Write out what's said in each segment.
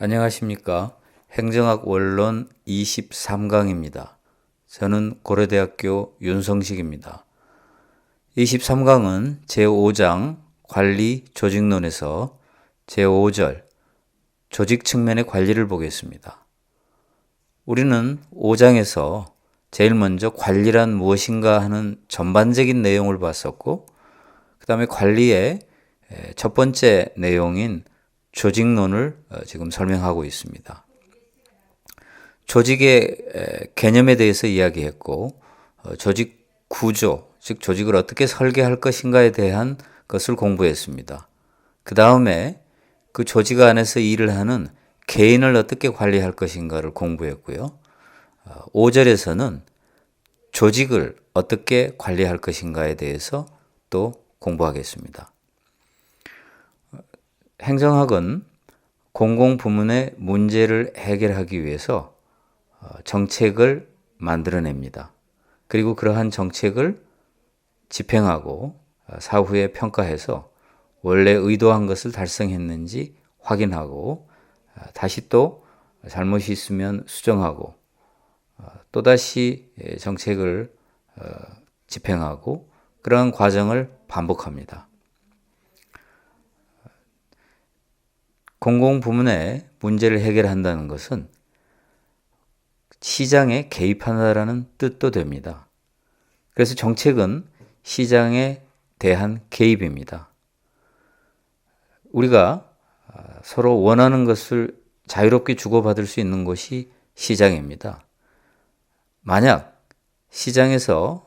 안녕하십니까. 행정학 원론 23강입니다. 저는 고려대학교 윤성식입니다. 23강은 제5장 관리 조직론에서 제5절 조직 측면의 관리를 보겠습니다. 우리는 5장에서 제일 먼저 관리란 무엇인가 하는 전반적인 내용을 봤었고, 그 다음에 관리의 첫 번째 내용인 조직론을 지금 설명하고 있습니다. 조직의 개념에 대해서 이야기했고, 조직 구조, 즉 조직을 어떻게 설계할 것인가에 대한 것을 공부했습니다. 그 다음에 그 조직 안에서 일을 하는 개인을 어떻게 관리할 것인가를 공부했고요. 5절에서는 조직을 어떻게 관리할 것인가에 대해서 또 공부하겠습니다. 행정학은 공공부문의 문제를 해결하기 위해서 정책을 만들어냅니다. 그리고 그러한 정책을 집행하고 사후에 평가해서 원래 의도한 것을 달성했는지 확인하고 다시 또 잘못이 있으면 수정하고 또다시 정책을 집행하고 그러한 과정을 반복합니다. 공공부문의 문제를 해결한다는 것은 시장에 개입한다라는 뜻도 됩니다. 그래서 정책은 시장에 대한 개입입니다. 우리가 서로 원하는 것을 자유롭게 주고받을 수 있는 곳이 시장입니다. 만약 시장에서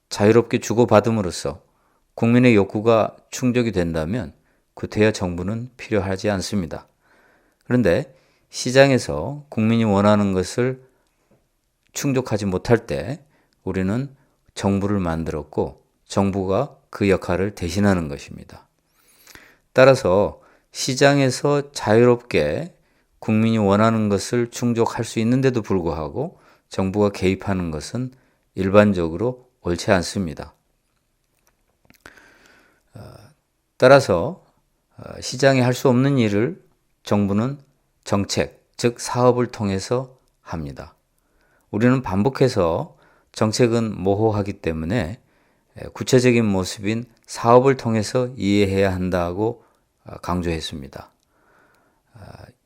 자유롭게 주고받음으로써 국민의 욕구가 충족이 된다면 구태여 정부는 필요하지 않습니다. 그런데 시장에서 국민이 원하는 것을 충족하지 못할 때 우리는 정부를 만들었고 정부가 그 역할을 대신하는 것입니다. 따라서 시장에서 자유롭게 국민이 원하는 것을 충족할 수 있는데도 불구하고 정부가 개입하는 것은 일반적으로 옳지 않습니다. 따라서 시장이 할 수 없는 일을 정부는 정책, 즉 사업을 통해서 합니다. 우리는 반복해서 정책은 모호하기 때문에 구체적인 모습인 사업을 통해서 이해해야 한다고 강조했습니다.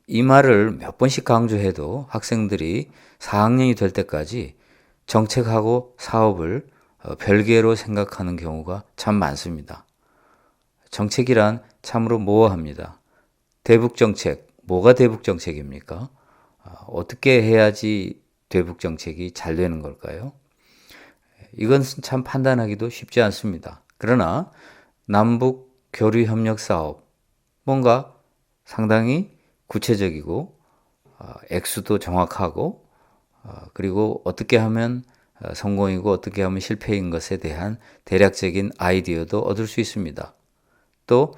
이 말을 몇 번씩 강조해도 학생들이 4학년이 될 때까지 정책하고 사업을 별개로 생각하는 경우가 참 많습니다. 정책이란 참으로 모호합니다. 대북정책, 뭐가 대북정책입니까? 어떻게 해야지 대북정책이 잘 되는 걸까요? 이건 참 판단하기도 쉽지 않습니다. 그러나 남북 교류협력 사업, 뭔가 상당히 구체적이고 액수도 정확하고 그리고 어떻게 하면 성공이고 어떻게 하면 실패인 것에 대한 대략적인 아이디어도 얻을 수 있습니다. 또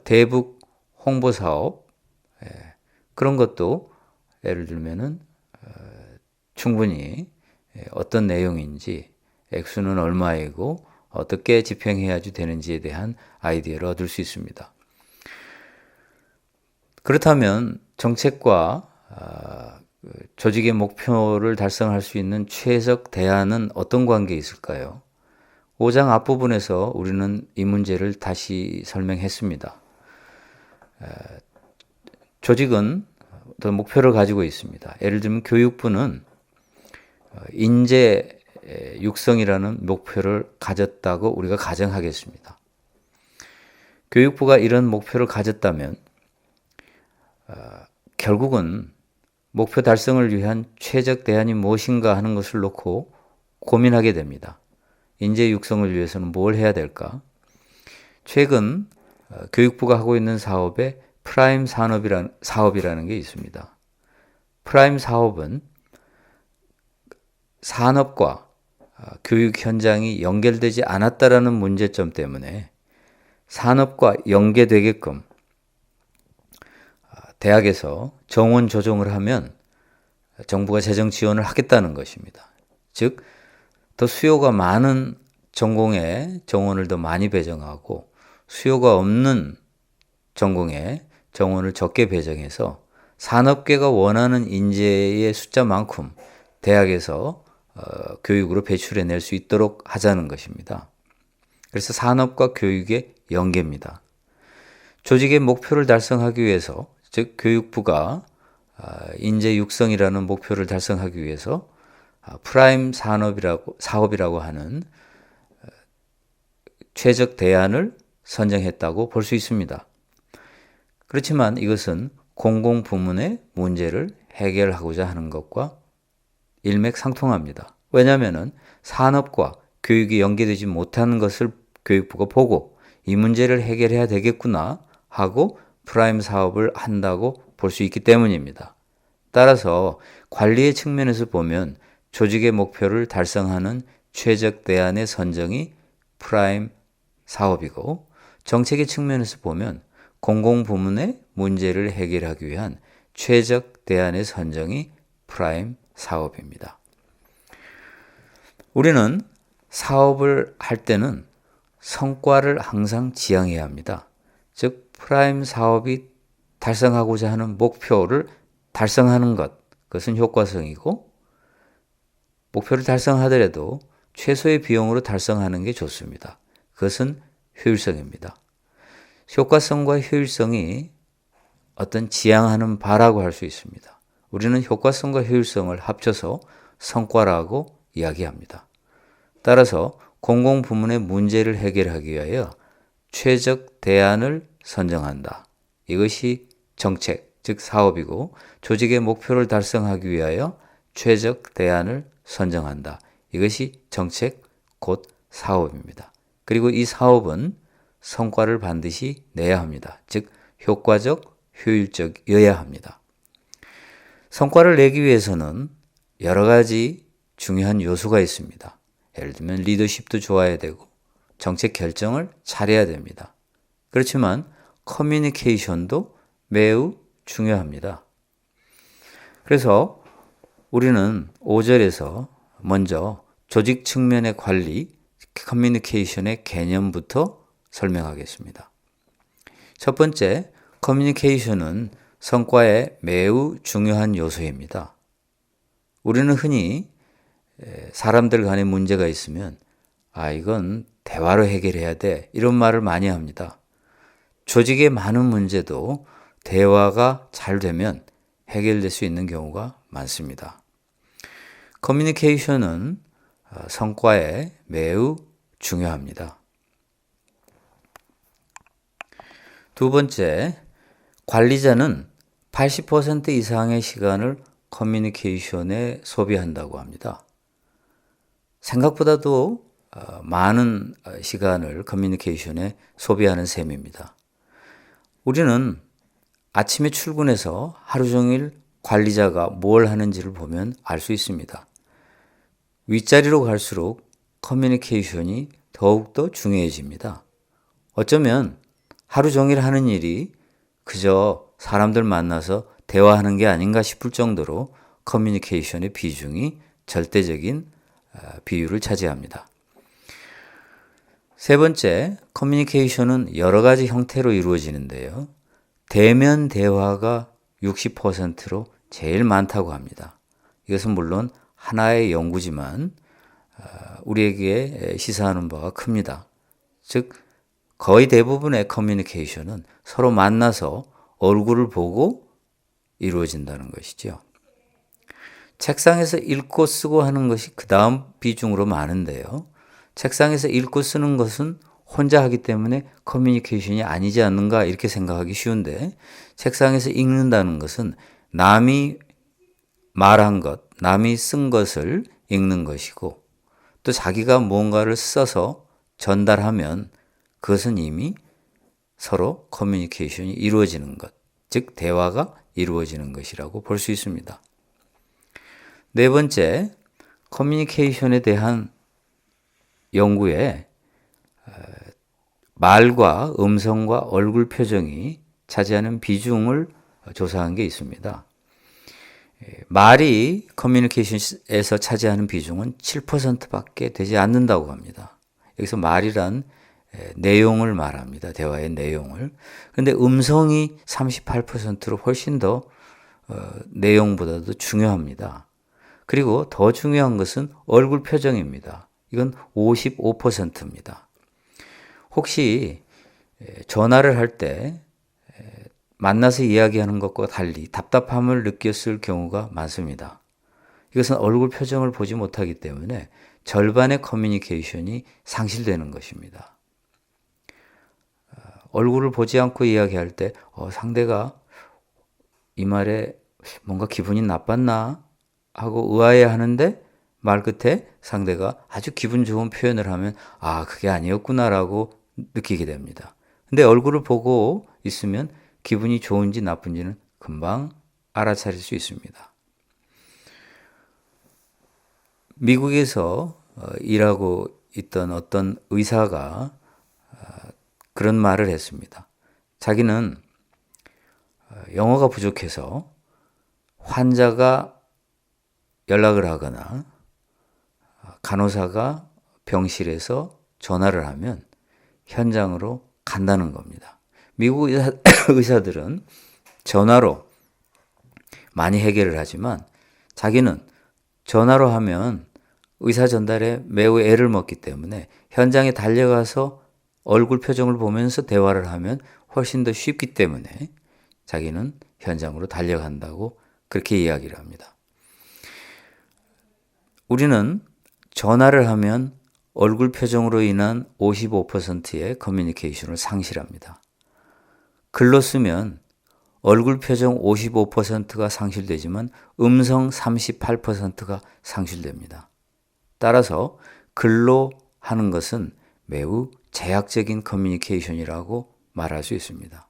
대북 홍보 사업 그런 것도 예를 들면은 충분히 어떤 내용인지 액수는 얼마이고 어떻게 집행해야지 되는지에 대한 아이디어를 얻을 수 있습니다. 그렇다면 정책과 조직의 목표를 달성할 수 있는 최적 대안은 어떤 관계에 있을까요? 5장 앞부분에서 우리는 이 문제를 다시 설명했습니다. 조직은 어떤 목표를 가지고 있습니다. 예를 들면 교육부는 인재 육성이라는 목표를 가졌다고 우리가 가정하겠습니다. 교육부가 이런 목표를 가졌다면 결국은 목표 달성을 위한 최적 대안이 무엇인가 하는 것을 놓고 고민하게 됩니다. 인재 육성을 위해서는 뭘 해야 될까? 최근 교육부가 하고 있는 사업에 프라임 사업이라는 게 있습니다. 프라임 사업은 산업과 교육 현장이 연결되지 않았다라는 문제점 때문에 산업과 연계되게끔 대학에서 정원 조정을 하면 정부가 재정 지원을 하겠다는 것입니다. 즉, 더 수요가 많은 전공에 정원을 더 많이 배정하고 수요가 없는 전공에 정원을 적게 배정해서 산업계가 원하는 인재의 숫자만큼 대학에서 교육으로 배출해낼 수 있도록 하자는 것입니다. 그래서 산업과 교육의 연계입니다. 조직의 목표를 달성하기 위해서, 즉 교육부가 인재 육성이라는 목표를 달성하기 위해서 프라임 사업이라고 하는 최적 대안을 선정했다고 볼 수 있습니다. 그렇지만 이것은 공공부문의 문제를 해결하고자 하는 것과 일맥상통합니다. 왜냐하면 산업과 교육이 연계되지 못하는 것을 교육부가 보고 이 문제를 해결해야 되겠구나 하고 프라임 사업을 한다고 볼 수 있기 때문입니다. 따라서 관리의 측면에서 보면 조직의 목표를 달성하는 최적 대안의 선정이 프라임 사업이고, 정책의 측면에서 보면 공공부문의 문제를 해결하기 위한 최적 대안의 선정이 프라임 사업입니다. 우리는 사업을 할 때는 성과를 항상 지향해야 합니다. 즉 프라임 사업이 달성하고자 하는 목표를 달성하는 것, 그것은 효과성이고, 목표를 달성하더라도 최소의 비용으로 달성하는 게 좋습니다. 그것은 효율성입니다. 효과성과 효율성이 어떤 지향하는 바라고 할 수 있습니다. 우리는 효과성과 효율성을 합쳐서 성과라고 이야기합니다. 따라서 공공부문의 문제를 해결하기 위하여 최적 대안을 선정한다. 이것이 정책, 즉 사업이고, 조직의 목표를 달성하기 위하여 최적 대안을 선정한다. 이것이 정책, 곧 사업입니다. 그리고 이 사업은 성과를 반드시 내야 합니다. 즉 효과적, 효율적이어야 합니다. 성과를 내기 위해서는 여러 가지 중요한 요소가 있습니다. 예를 들면 리더십도 좋아야 되고 정책 결정을 잘해야 됩니다. 그렇지만 커뮤니케이션도 매우 중요합니다. 그래서 우리는 5절에서 먼저 조직 측면의 관리, 커뮤니케이션의 개념부터 설명하겠습니다. 첫 번째, 커뮤니케이션은 성과에 매우 중요한 요소입니다. 우리는 흔히 사람들 간에 문제가 있으면 이건 대화로 해결해야 돼, 이런 말을 많이 합니다. 조직의 많은 문제도 대화가 잘 되면 해결될 수 있는 경우가 많습니다. 커뮤니케이션은 성과에 매우 중요합니다. 두 번째, 관리자는 80% 이상의 시간을 커뮤니케이션에 소비한다고 합니다. 생각보다도 많은 시간을 커뮤니케이션에 소비하는 셈입니다. 우리는 아침에 출근해서 하루 종일 관리자가 뭘 하는지를 보면 알 수 있습니다. 윗자리로 갈수록 커뮤니케이션이 더욱더 중요해집니다. 어쩌면 하루 종일 하는 일이 그저 사람들 만나서 대화하는 게 아닌가 싶을 정도로 커뮤니케이션의 비중이 절대적인 비율을 차지합니다. 세 번째, 커뮤니케이션은 여러 가지 형태로 이루어지는데요. 대면 대화가 60%로 제일 많다고 합니다. 이것은 물론 하나의 연구지만 우리에게 시사하는 바가 큽니다. 즉 거의 대부분의 커뮤니케이션은 서로 만나서 얼굴을 보고 이루어진다는 것이죠. 책상에서 읽고 쓰고 하는 것이 그 다음 비중으로 많은데요. 책상에서 읽고 쓰는 것은 혼자 하기 때문에 커뮤니케이션이 아니지 않는가 이렇게 생각하기 쉬운데, 책상에서 읽는다는 것은 남이 말한 것, 남이 쓴 것을 읽는 것이고, 또 자기가 뭔가를 써서 전달하면 그것은 이미 서로 커뮤니케이션이 이루어지는 것, 즉 대화가 이루어지는 것이라고 볼 수 있습니다. 네 번째, 커뮤니케이션에 대한 연구에 말과 음성과 얼굴 표정이 차지하는 비중을 조사한 게 있습니다. 말이 커뮤니케이션에서 차지하는 비중은 7%밖에 되지 않는다고 합니다. 여기서 말이란 내용을 말합니다. 대화의 내용을. 그런데 음성이 38%로 훨씬 더 내용보다도 중요합니다. 그리고 더 중요한 것은 얼굴 표정입니다. 이건 55%입니다. 혹시 전화를 할 때 만나서 이야기하는 것과 달리 답답함을 느꼈을 경우가 많습니다. 이것은 얼굴 표정을 보지 못하기 때문에 절반의 커뮤니케이션이 상실되는 것입니다. 얼굴을 보지 않고 이야기할 때 상대가 이 말에 뭔가 기분이 나빴나 하고 의아해하는데 말 끝에 상대가 아주 기분 좋은 표현을 하면 그게 아니었구나라고 느끼게 됩니다. 근데 얼굴을 보고 있으면 기분이 좋은지 나쁜지는 금방 알아차릴 수 있습니다. 미국에서 일하고 있던 어떤 의사가 그런 말을 했습니다. 자기는 영어가 부족해서 환자가 연락을 하거나 간호사가 병실에서 전화를 하면 현장으로 간다는 겁니다. 미국 의사들은 전화로 많이 해결을 하지만 자기는 전화로 하면 의사 전달에 매우 애를 먹기 때문에 현장에 달려가서 얼굴 표정을 보면서 대화를 하면 훨씬 더 쉽기 때문에 자기는 현장으로 달려간다고 그렇게 이야기를 합니다. 우리는 전화를 하면 얼굴 표정으로 인한 55%의 커뮤니케이션을 상실합니다. 글로 쓰면 얼굴 표정 55%가 상실되지만 음성 38%가 상실됩니다. 따라서 글로 하는 것은 매우 제약적인 커뮤니케이션이라고 말할 수 있습니다.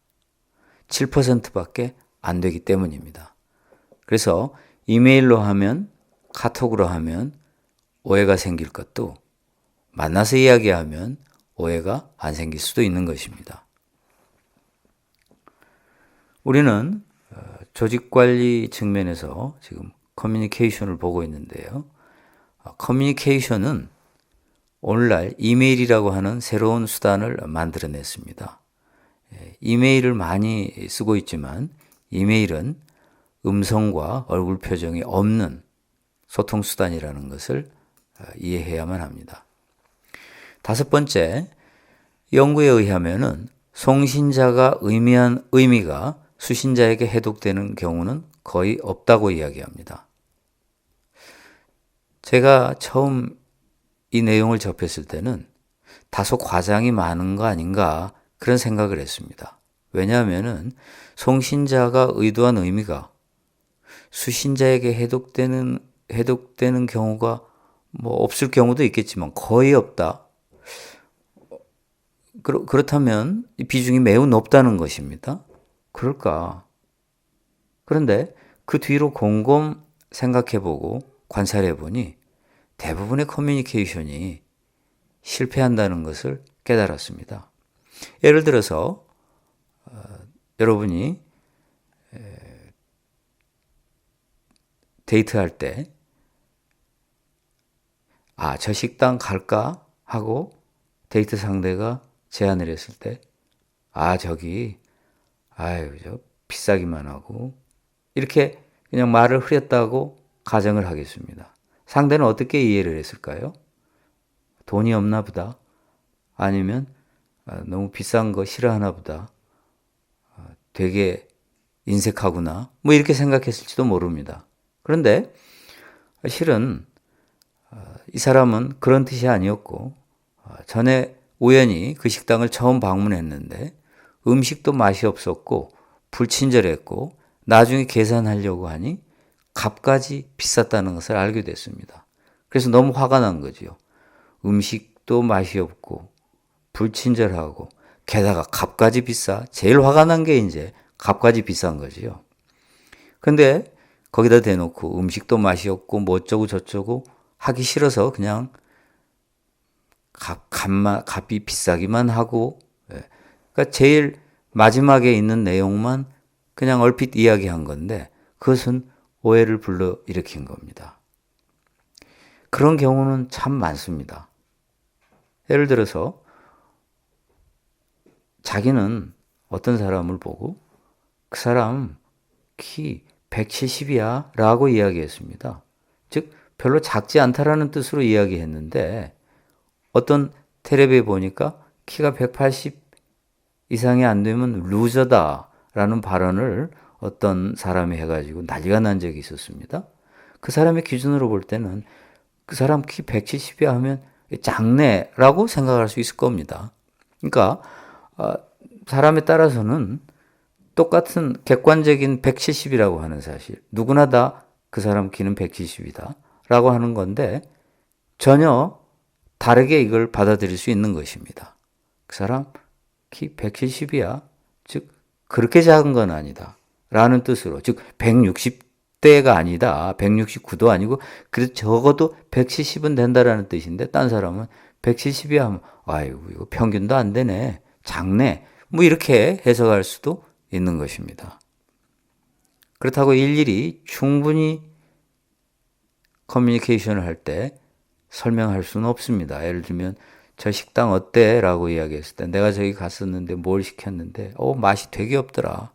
7%밖에 안 되기 때문입니다. 그래서 이메일로 하면, 카톡으로 하면 오해가 생길 것도 만나서 이야기하면 오해가 안 생길 수도 있는 것입니다. 우리는 조직관리 측면에서 지금 커뮤니케이션을 보고 있는데요. 커뮤니케이션은 오늘날 이메일이라고 하는 새로운 수단을 만들어냈습니다. 이메일을 많이 쓰고 있지만 이메일은 음성과 얼굴 표정이 없는 소통 수단이라는 것을 이해해야만 합니다. 다섯 번째, 연구에 의하면은 송신자가 의미한 의미가 수신자에게 해독되는 경우는 거의 없다고 이야기합니다. 제가 처음 이 내용을 접했을 때는 다소 과장이 많은 거 아닌가 그런 생각을 했습니다. 왜냐하면은 송신자가 의도한 의미가 수신자에게 해독되는 경우가 없을 경우도 있겠지만 거의 없다. 그렇다면 이 비중이 매우 높다는 것입니다. 그럴까? 그런데 그 뒤로 곰곰 생각해보고 관찰해보니 대부분의 커뮤니케이션이 실패한다는 것을 깨달았습니다. 예를 들어서 여러분이 데이트할 때 저 식당 갈까? 하고 데이트 상대가 제안을 했을 때 저기 저 비싸기만 하고 이렇게 그냥 말을 흐렸다고 가정을 하겠습니다. 상대는 어떻게 이해를 했을까요? 돈이 없나 보다. 아니면 너무 비싼 거 싫어하나 보다. 되게 인색하구나. 이렇게 생각했을지도 모릅니다. 그런데 실은 이 사람은 그런 뜻이 아니었고 전에 우연히 그 식당을 처음 방문했는데 음식도 맛이 없었고 불친절했고 나중에 계산하려고 하니 값까지 비쌌다는 것을 알게 됐습니다. 그래서 너무 화가 난 거죠. 음식도 맛이 없고 불친절하고 게다가 값까지 비싸. 제일 화가 난 게 이제 값까지 비싼 거지요. 근데 거기다 대놓고 음식도 맛이 없고 어쩌고 저쩌고 하기 싫어서 그냥 값이 비싸기만 하고, 그러니까 제일 마지막에 있는 내용만 그냥 얼핏 이야기한 건데 그것은 오해를 불러일으킨 겁니다. 그런 경우는 참 많습니다. 예를 들어서 자기는 어떤 사람을 보고 그 사람 키 170이야 라고 이야기했습니다. 즉 별로 작지 않다라는 뜻으로 이야기했는데 어떤 텔레비에 보니까 키가 180 이상이 안 되면 루저다 라는 발언을 어떤 사람이 해가지고 난리가 난 적이 있었습니다. 그 사람의 기준으로 볼 때는 그 사람 키 170이야 하면 작네라고 생각할 수 있을 겁니다. 그러니까 사람에 따라서는 똑같은 객관적인 170이라고 하는 사실, 누구나 다 그 사람 키는 170이다 라고 하는 건데 전혀 다르게 이걸 받아들일 수 있는 것입니다. 그 사람 키 170이야. 즉 그렇게 작은 건 아니다 라는 뜻으로, 즉 160대가 아니다, 169도 아니고 그래도 적어도 170은 된다라는 뜻인데 딴 사람은 170이야 하면 아이고 이거 평균도 안 되네, 작네, 뭐 이렇게 해석할 수도 있는 것입니다. 그렇다고 일일이 충분히 커뮤니케이션을 할 때 설명할 수는 없습니다. 예를 들면 저 식당 어때? 라고 이야기했을 때 내가 저기 갔었는데 뭘 시켰는데 맛이 되게 없더라.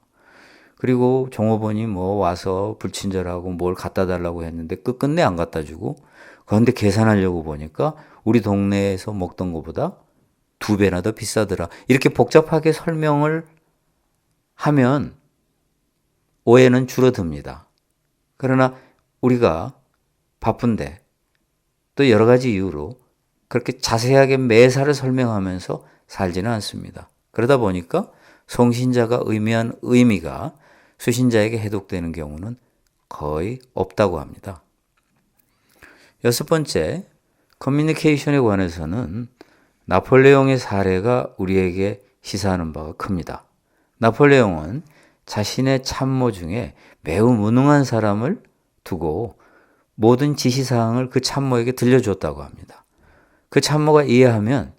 그리고 종업원이 뭐 와서 불친절하고 뭘 갖다 달라고 했는데 끝끝내 안 갖다 주고, 그런데 계산하려고 보니까 우리 동네에서 먹던 것보다 2배나 더 비싸더라. 이렇게 복잡하게 설명을 하면 오해는 줄어듭니다. 그러나 우리가 바쁜데 또 여러 가지 이유로 그렇게 자세하게 매사를 설명하면서 살지는 않습니다. 그러다 보니까 송신자가 의미한 의미가 수신자에게 해독되는 경우는 거의 없다고 합니다. 6번째, 커뮤니케이션에 관해서는 나폴레옹의 사례가 우리에게 시사하는 바가 큽니다. 나폴레옹은 자신의 참모 중에 매우 무능한 사람을 두고 모든 지시사항을 그 참모에게 들려줬다고 합니다. 그 참모가 이해하면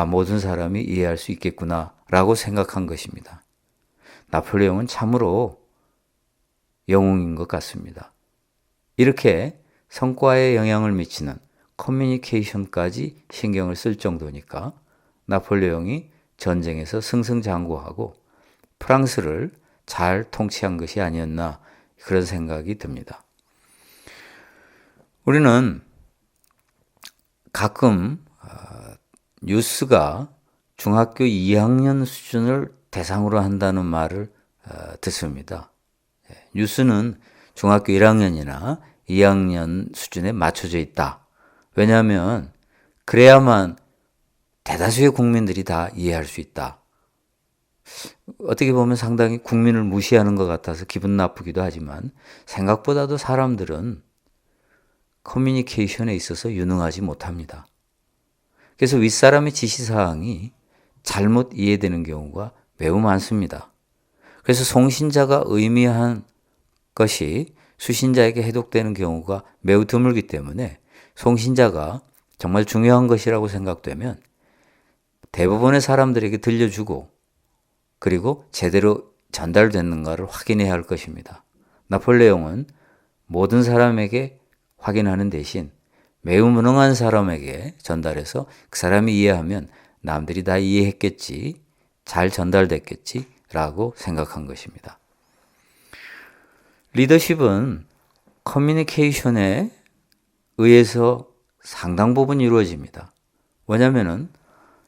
모든 사람이 이해할 수 있겠구나 라고 생각한 것입니다. 나폴레옹은 참으로 영웅인 것 같습니다. 이렇게 성과에 영향을 미치는 커뮤니케이션까지 신경을 쓸 정도니까 나폴레옹이 전쟁에서 승승장구하고 프랑스를 잘 통치한 것이 아니었나, 그런 생각이 듭니다. 우리는 가끔 뉴스가 중학교 2학년 수준을 대상으로 한다는 말을 듣습니다. 뉴스는 중학교 1학년이나 2학년 수준에 맞춰져 있다. 왜냐하면 그래야만 대다수의 국민들이 다 이해할 수 있다. 어떻게 보면 상당히 국민을 무시하는 것 같아서 기분 나쁘기도 하지만 생각보다도 사람들은 커뮤니케이션에 있어서 유능하지 못합니다. 그래서 윗사람의 지시사항이 잘못 이해되는 경우가 매우 많습니다. 그래서 송신자가 의미한 것이 수신자에게 해독되는 경우가 매우 드물기 때문에 송신자가 정말 중요한 것이라고 생각되면 대부분의 사람들에게 들려주고 그리고 제대로 전달됐는가를 확인해야 할 것입니다. 나폴레옹은 모든 사람에게 확인하는 대신 매우 무능한 사람에게 전달해서 그 사람이 이해하면 남들이 다 이해했겠지, 잘 전달됐겠지 라고 생각한 것입니다. 리더십은 커뮤니케이션에 의해서 상당 부분 이루어집니다. 왜냐하면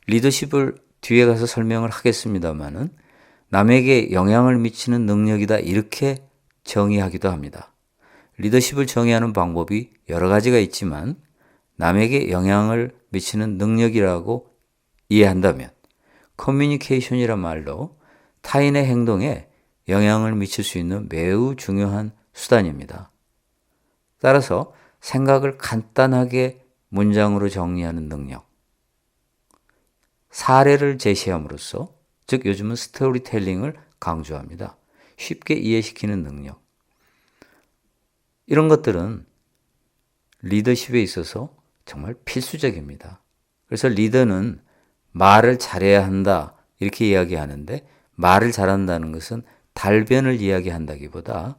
리더십을 뒤에 가서 설명을 하겠습니다마는 남에게 영향을 미치는 능력이다, 이렇게 정의하기도 합니다. 리더십을 정의하는 방법이 여러 가지가 있지만 남에게 영향을 미치는 능력이라고 이해한다면 커뮤니케이션이란 말로 타인의 행동에 영향을 미칠 수 있는 매우 중요한 수단입니다. 따라서 생각을 간단하게 문장으로 정리하는 능력, 사례를 제시함으로써, 즉 요즘은 스토리텔링을 강조합니다. 쉽게 이해시키는 능력. 이런 것들은 리더십에 있어서 정말 필수적입니다. 그래서 리더는 말을 잘해야 한다, 이렇게 이야기하는데 말을 잘한다는 것은 달변을 이야기한다기보다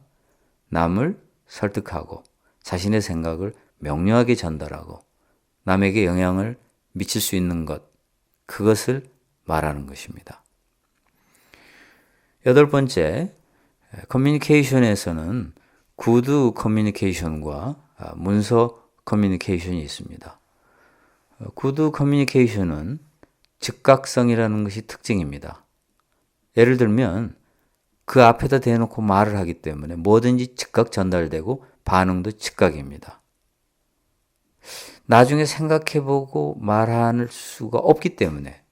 남을 설득하고 자신의 생각을 명료하게 전달하고 남에게 영향을 미칠 수 있는 것, 그것을 말하는 것입니다. 8번째, 커뮤니케이션에서는 구두 커뮤니케이션과 문서 커뮤니케이션이 있습니다. 구두 커뮤니케이션은 즉각성이라는 것이 특징입니다. 예를 들면 그 앞에다 대놓고 말을 하기 때문에 뭐든지 즉각 전달되고 반응도 즉각입니다. 나중에 생각해보고 말할 수가 없기 때문에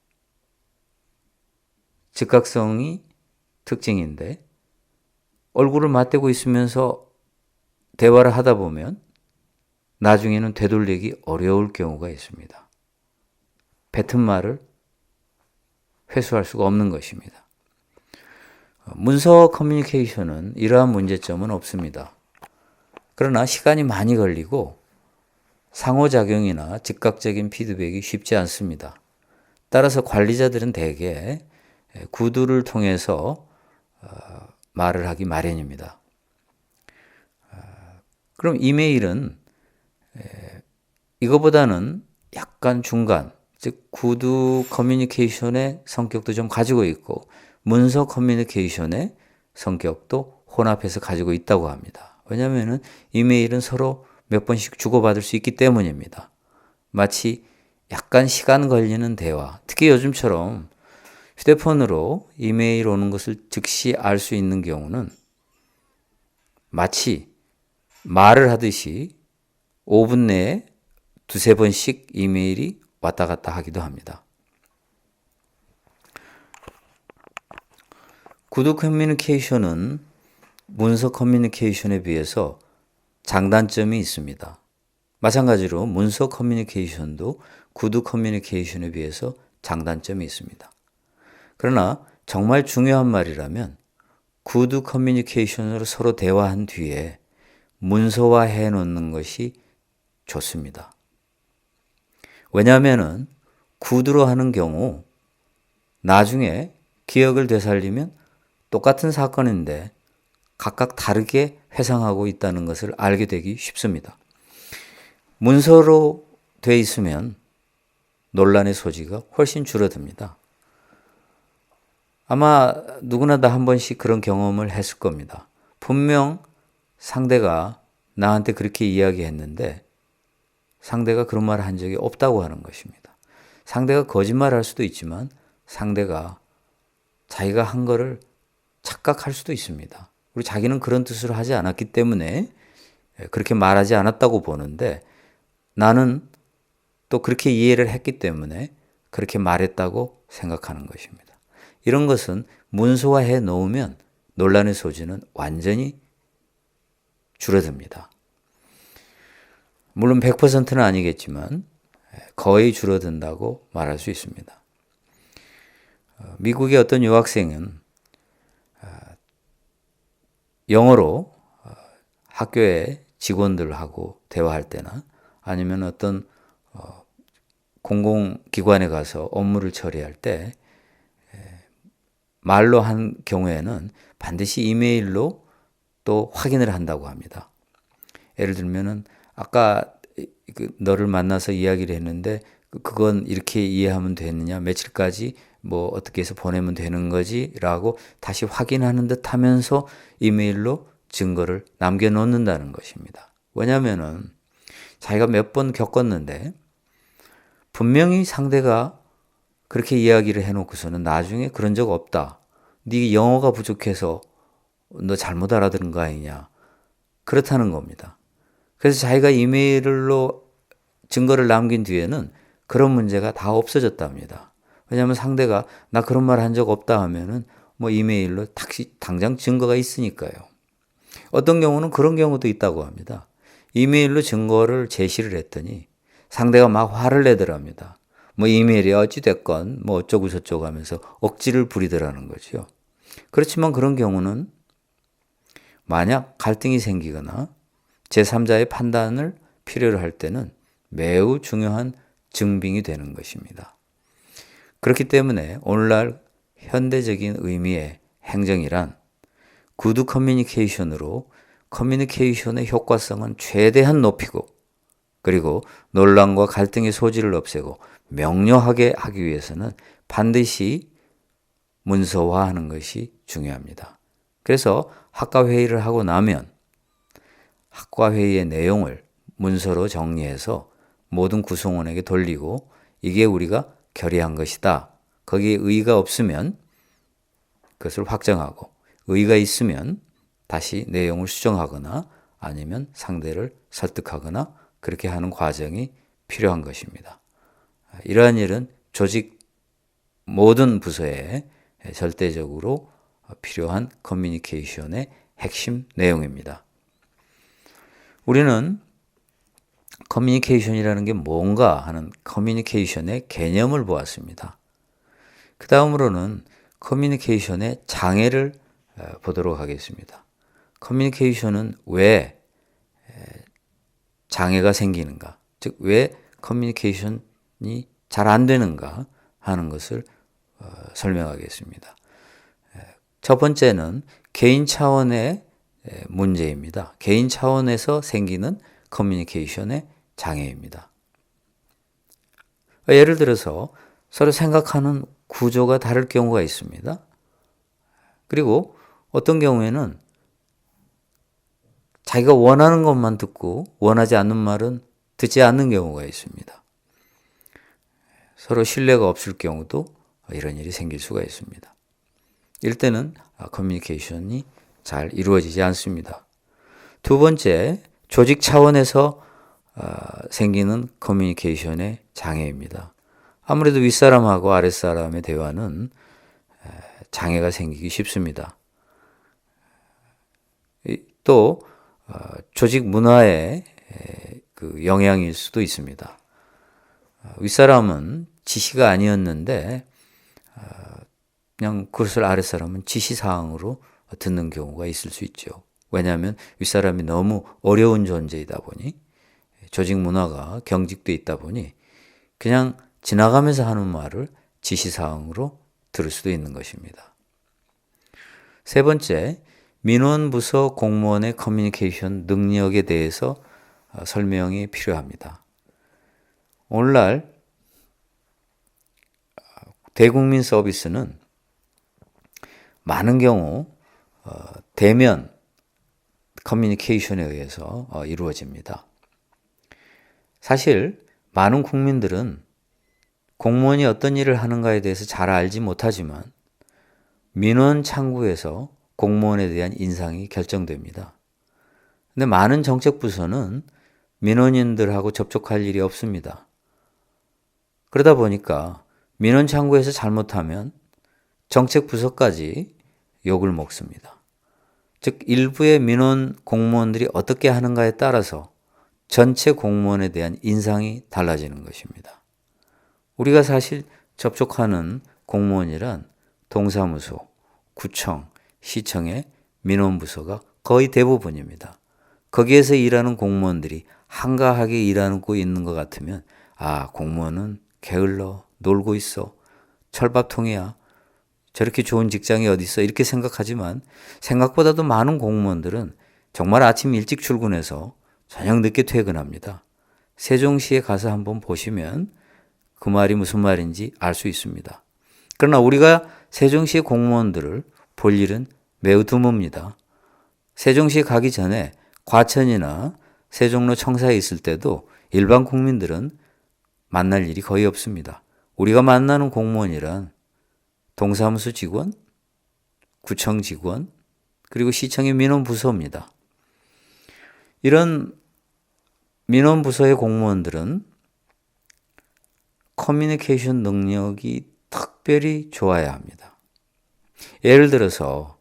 즉각성이 특징인데 얼굴을 맞대고 있으면서 대화를 하다 보면 나중에는 되돌리기 어려울 경우가 있습니다. 뱉은 말을 회수할 수가 없는 것입니다. 문서 커뮤니케이션은 이러한 문제점은 없습니다. 그러나 시간이 많이 걸리고 상호작용이나 즉각적인 피드백이 쉽지 않습니다. 따라서 관리자들은 대개 구두를 통해서 말을 하기 마련입니다. 그럼 이메일은 이거보다는 약간 중간, 즉 구두 커뮤니케이션의 성격도 좀 가지고 있고 문서 커뮤니케이션의 성격도 혼합해서 가지고 있다고 합니다. 왜냐하면 이메일은 서로 몇 번씩 주고받을 수 있기 때문입니다. 마치 약간 시간 걸리는 대화, 특히 요즘처럼 휴대폰으로 이메일 오는 것을 즉시 알 수 있는 경우는 마치 말을 하듯이 5분 내에 두세 번씩 이메일이 왔다 갔다 하기도 합니다. 구두 커뮤니케이션은 문서 커뮤니케이션에 비해서 장단점이 있습니다. 마찬가지로 문서 커뮤니케이션도 구두 커뮤니케이션에 비해서 장단점이 있습니다. 그러나 정말 중요한 말이라면 구두 커뮤니케이션으로 서로 대화한 뒤에 문서화해 놓는 것이 좋습니다. 왜냐하면 구두로 하는 경우 나중에 기억을 되살리면 똑같은 사건인데 각각 다르게 회상하고 있다는 것을 알게 되기 쉽습니다. 문서로 돼 있으면 논란의 소지가 훨씬 줄어듭니다. 아마 누구나 다 한 번씩 그런 경험을 했을 겁니다. 분명 상대가 나한테 그렇게 이야기했는데 상대가 그런 말을 한 적이 없다고 하는 것입니다. 상대가 거짓말할 수도 있지만 상대가 자기가 한 거를 착각할 수도 있습니다. 그리고 자기는 그런 뜻으로 하지 않았기 때문에 그렇게 말하지 않았다고 보는데 나는 또 그렇게 이해를 했기 때문에 그렇게 말했다고 생각하는 것입니다. 이런 것은 문서화해 놓으면 논란의 소지는 완전히 줄어듭니다. 물론 100%는 아니겠지만 거의 줄어든다고 말할 수 있습니다. 미국의 어떤 유학생은 영어로 학교의 직원들하고 대화할 때나 아니면 어떤 공공기관에 가서 업무를 처리할 때 말로 한 경우에는 반드시 이메일로 또 확인을 한다고 합니다. 예를 들면은 아까 너를 만나서 이야기를 했는데 그건 이렇게 이해하면 되느냐, 며칠까지 뭐 어떻게 해서 보내면 되는 거지 라고 다시 확인하는 듯 하면서 이메일로 증거를 남겨놓는다는 것입니다. 왜냐하면은 자기가 몇 번 겪었는데 분명히 상대가 그렇게 이야기를 해놓고서는 나중에 그런 적 없다. 네 영어가 부족해서 너 잘못 알아들은 거 아니냐. 그렇다는 겁니다. 그래서 자기가 이메일로 증거를 남긴 뒤에는 그런 문제가 다 없어졌답니다. 왜냐하면 상대가 나 그런 말 한 적 없다 하면은 뭐 이메일로 당장 증거가 있으니까요. 어떤 경우는 그런 경우도 있다고 합니다. 이메일로 증거를 제시를 했더니 상대가 막 화를 내더랍니다. 뭐 이메일이 어찌됐건 뭐 어쩌고 저쩌고 하면서 억지를 부리더라는 거죠. 그렇지만 그런 경우는 만약 갈등이 생기거나 제3자의 판단을 필요로 할 때는 매우 중요한 증빙이 되는 것입니다. 그렇기 때문에 오늘날 현대적인 의미의 행정이란 구두 커뮤니케이션으로 커뮤니케이션의 효과성은 최대한 높이고 그리고 논란과 갈등의 소지를 없애고 명료하게 하기 위해서는 반드시 문서화하는 것이 중요합니다. 그래서 학과 회의를 하고 나면 학과 회의의 내용을 문서로 정리해서 모든 구성원에게 돌리고 이게 우리가 결의한 것이다. 거기에 의의가 없으면 그것을 확정하고 의의가 있으면 다시 내용을 수정하거나 아니면 상대를 설득하거나 그렇게 하는 과정이 필요한 것입니다. 이러한 일은 조직 모든 부서에 절대적으로 필요한 커뮤니케이션의 핵심 내용입니다. 우리는 커뮤니케이션이라는 게 뭔가 하는 커뮤니케이션의 개념을 보았습니다. 그 다음으로는 커뮤니케이션의 장애를 보도록 하겠습니다. 커뮤니케이션은 왜 장애가 생기는가, 즉 왜 커뮤니케이션이 잘 안 되는가 하는 것을 설명하겠습니다. 첫 번째는 개인 차원의 문제입니다. 개인 차원에서 생기는 커뮤니케이션의 장애입니다. 예를 들어서 서로 생각하는 구조가 다를 경우가 있습니다. 그리고 어떤 경우에는 자기가 원하는 것만 듣고 원하지 않는 말은 듣지 않는 경우가 있습니다. 서로 신뢰가 없을 경우도 이런 일이 생길 수가 있습니다. 이럴 때는 커뮤니케이션이 잘 이루어지지 않습니다. 두 번째, 조직 차원에서 생기는 커뮤니케이션의 장애입니다. 아무래도 윗사람하고 아랫사람의 대화는 장애가 생기기 쉽습니다. 또 조직 문화의 그 영향일 수도 있습니다. 윗사람은 지시가 아니었는데 그냥 그것을 아랫사람은 지시사항으로 듣는 경우가 있을 수 있죠. 왜냐하면 윗사람이 너무 어려운 존재이다 보니 조직 문화가 경직되어 있다 보니 그냥 지나가면서 하는 말을 지시사항으로 들을 수도 있는 것입니다. 세 번째, 민원부서 공무원의 커뮤니케이션 능력에 대해서 설명이 필요합니다. 오늘날 대국민 서비스는 많은 경우 대면 커뮤니케이션에 의해서 이루어집니다. 사실 많은 국민들은 공무원이 어떤 일을 하는가에 대해서 잘 알지 못하지만 민원 창구에서 공무원에 대한 인상이 결정됩니다. 근데 많은 정책부서는 민원인들하고 접촉할 일이 없습니다. 그러다 보니까 민원 창구에서 잘못하면 정책부서까지 욕을 먹습니다. 즉 일부의 민원 공무원들이 어떻게 하는가에 따라서 전체 공무원에 대한 인상이 달라지는 것입니다. 우리가 사실 접촉하는 공무원이란 동사무소, 구청, 시청의 민원부서가 거의 대부분입니다. 거기에서 일하는 공무원들이 한가하게 일하고 있는 것 같으면 공무원은 게을러 놀고 있어, 철밥통이야, 저렇게 좋은 직장이 어디 있어 이렇게 생각하지만 생각보다도 많은 공무원들은 정말 아침 일찍 출근해서 저녁 늦게 퇴근합니다. 세종시에 가서 한번 보시면 그 말이 무슨 말인지 알 수 있습니다. 그러나 우리가 세종시의 공무원들을 볼 일은 매우 드뭅니다. 세종시에 가기 전에 과천이나 세종로 청사에 있을 때도 일반 국민들은 만날 일이 거의 없습니다. 우리가 만나는 공무원이란 동사무소 직원, 구청 직원, 그리고 시청의 민원부서입니다. 이런 민원부서의 공무원들은 커뮤니케이션 능력이 특별히 좋아야 합니다. 예를 들어서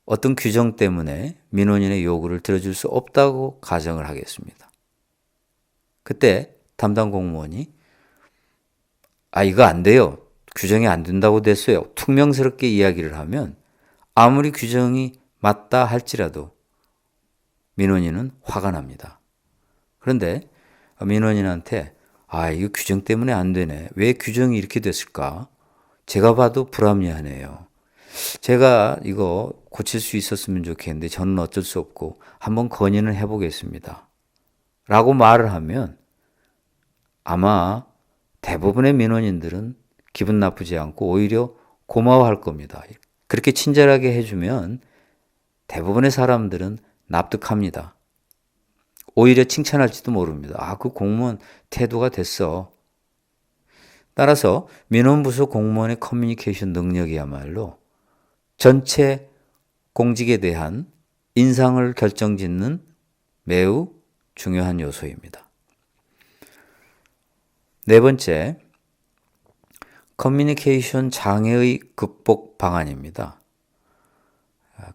어떤 규정 때문에 민원인의 요구를 들어줄 수 없다고 가정을 하겠습니다. 그때 담당 공무원이 이거 안 돼요. 규정이 안 된다고 됐어요. 퉁명스럽게 이야기를 하면 아무리 규정이 맞다 할지라도 민원인은 화가 납니다. 그런데 민원인한테 이거 규정 때문에 안 되네. 왜 규정이 이렇게 됐을까? 제가 봐도 불합리하네요. 제가 이거 고칠 수 있었으면 좋겠는데 저는 어쩔 수 없고 한번 건의는 해보겠습니다. 라고 말을 하면 아마 대부분의 민원인들은 기분 나쁘지 않고 오히려 고마워할 겁니다. 그렇게 친절하게 해주면 대부분의 사람들은 납득합니다. 오히려 칭찬할지도 모릅니다. 아, 그 공무원 태도가 됐어. 따라서 민원부서 공무원의 커뮤니케이션 능력이야말로 전체 공직에 대한 인상을 결정짓는 매우 중요한 요소입니다. 네 번째, 커뮤니케이션 장애의 극복 방안입니다.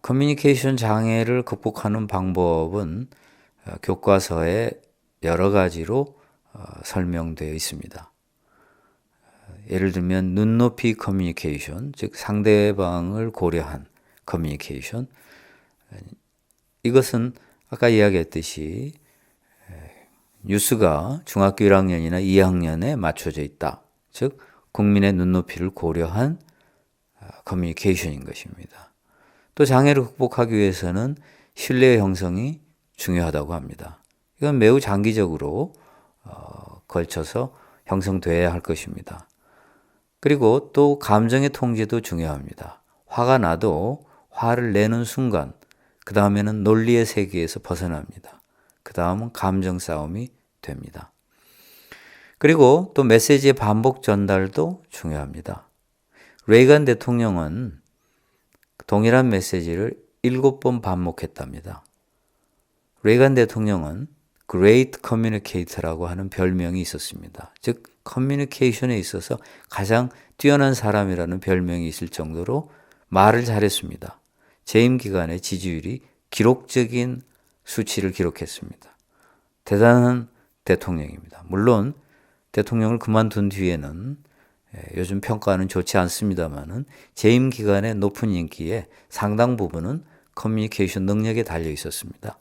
커뮤니케이션 장애를 극복하는 방법은 교과서에 여러 가지로 설명되어 있습니다. 예를 들면 눈높이 커뮤니케이션, 즉 상대방을 고려한 커뮤니케이션. 이것은 아까 이야기했듯이 뉴스가 중학교 1학년이나 2학년에 맞춰져 있다. 즉 국민의 눈높이를 고려한 커뮤니케이션인 것입니다. 또 장애를 극복하기 위해서는 신뢰 형성이 중요하다고 합니다. 이건 매우 장기적으로 걸쳐서 형성돼야 할 것입니다. 그리고 또 감정의 통제도 중요합니다. 화가 나도 화를 내는 순간 그 다음에는 논리의 세계에서 벗어납니다. 그 다음은 감정 싸움이 됩니다. 그리고 또 메시지의 반복 전달도 중요합니다. 레이건 대통령은 동일한 메시지를 7번 반복했답니다. 레이건 대통령은 Great Communicator라고 하는 별명이 있었습니다. 즉 커뮤니케이션에 있어서 가장 뛰어난 사람이라는 별명이 있을 정도로 말을 잘했습니다. 재임 기간에 지지율이 기록적인 수치를 기록했습니다. 대단한 대통령입니다. 물론 대통령을 그만둔 뒤에는 요즘 평가는 좋지 않습니다만은 재임 기간의 높은 인기에 상당 부분은 커뮤니케이션 능력에 달려 있었습니다.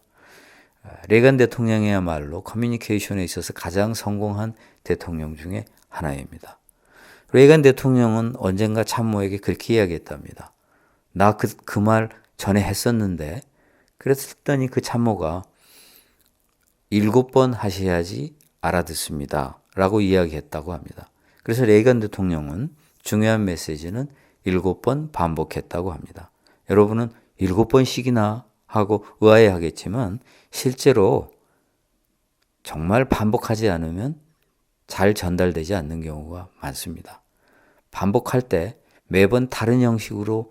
레이건 대통령이야말로 커뮤니케이션에 있어서 가장 성공한 대통령 중에 하나입니다. 레이건 대통령은 언젠가 참모에게 그렇게 이야기했답니다. 나 그 말 전에 했었는데 그랬더니 그 참모가 7번 하셔야지 알아듣습니다. 라고 이야기했다고 합니다. 그래서 레이건 대통령은 중요한 메시지는 7번 반복했다고 합니다. 여러분은 7번씩이나 하고 의아해하겠지만 실제로 정말 반복하지 않으면 잘 전달되지 않는 경우가 많습니다. 반복할 때 매번 다른 형식으로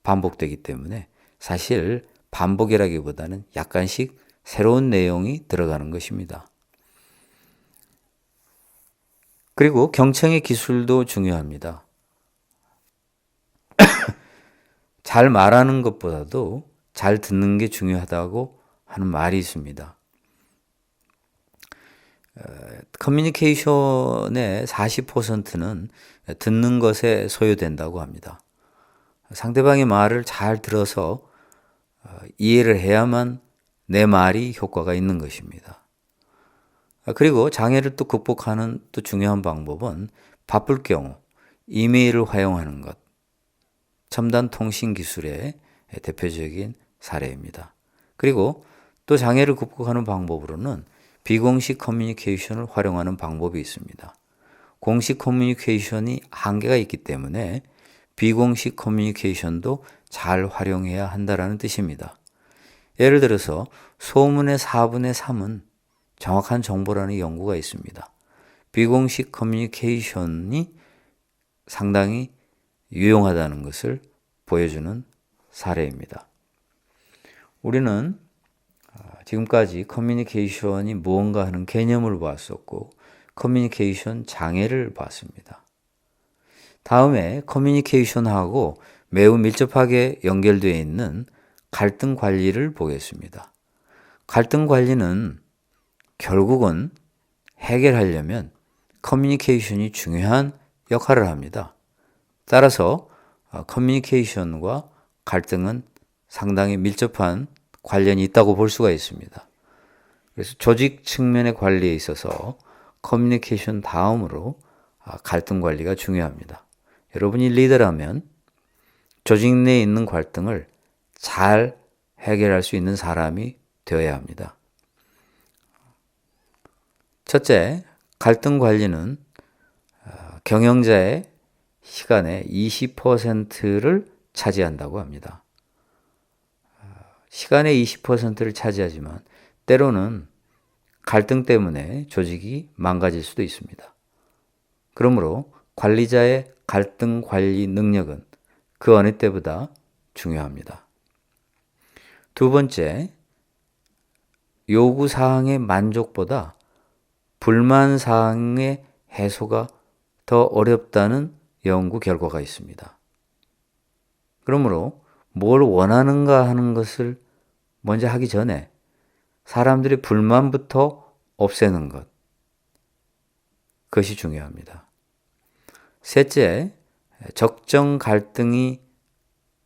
반복되기 때문에 사실 반복이라기보다는 약간씩 새로운 내용이 들어가는 것입니다. 그리고 경청의 기술도 중요합니다. 잘 말하는 것보다도 잘 듣는 게 중요하다고 하는 말이 있습니다. 커뮤니케이션의 40%는 듣는 것에 소요된다고 합니다. 상대방의 말을 잘 들어서 이해를 해야만 내 말이 효과가 있는 것입니다. 그리고 장애를 또 극복하는 또 중요한 방법은 바쁠 경우 이메일을 활용하는 것, 첨단 통신 기술의 대표적인 사례입니다. 그리고 또 장애를 극복하는 방법으로는 비공식 커뮤니케이션을 활용하는 방법이 있습니다. 공식 커뮤니케이션이 한계가 있기 때문에 비공식 커뮤니케이션도 잘 활용해야 한다는 뜻입니다. 예를 들어서 소문의 4분의 3은 정확한 정보라는 연구가 있습니다. 비공식 커뮤니케이션이 상당히 유용하다는 것을 보여주는 사례입니다. 우리는 지금까지 커뮤니케이션이 무언가 하는 개념을 봤었고 커뮤니케이션 장애를 봤습니다. 다음에 커뮤니케이션하고 매우 밀접하게 연결되어 있는 갈등 관리를 보겠습니다. 갈등 관리는 결국은 해결하려면 커뮤니케이션이 중요한 역할을 합니다. 따라서 커뮤니케이션과 갈등은 상당히 밀접한 관련이 있다고 볼 수가 있습니다. 그래서 조직 측면의 관리에 있어서 커뮤니케이션 다음으로 갈등 관리가 중요합니다. 여러분이 리더라면 조직 내에 있는 갈등을 잘 해결할 수 있는 사람이 되어야 합니다. 첫째, 갈등 관리는 경영자의 시간의 20%를 차지한다고 합니다. 시간의 20%를 차지하지만 때로는 갈등 때문에 조직이 망가질 수도 있습니다. 그러므로 관리자의 갈등 관리 능력은 그 어느 때보다 중요합니다. 두 번째, 요구사항의 만족보다 불만사항의 해소가 더 어렵다는 연구 결과가 있습니다. 그러므로 뭘 원하는가 하는 것을 먼저 하기 전에 사람들의 불만부터 없애는 것, 그것이 중요합니다. 셋째, 적정 갈등이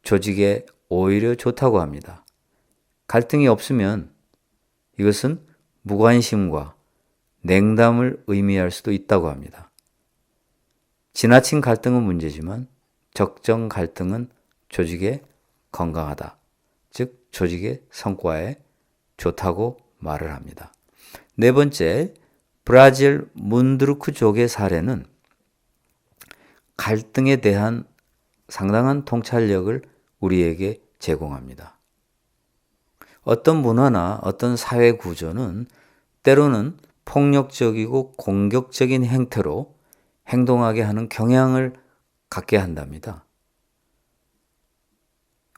조직에 오히려 좋다고 합니다. 갈등이 없으면 이것은 무관심과 냉담을 의미할 수도 있다고 합니다. 지나친 갈등은 문제지만 적정 갈등은 조직에 건강하다, 즉 조직의 성과에 좋다고 말을 합니다. 네 번째, 브라질 문드루크족의 사례는 갈등에 대한 상당한 통찰력을 우리에게 제공합니다. 어떤 문화나 어떤 사회 구조는 때로는 폭력적이고 공격적인 행태로 행동하게 하는 경향을 갖게 한답니다.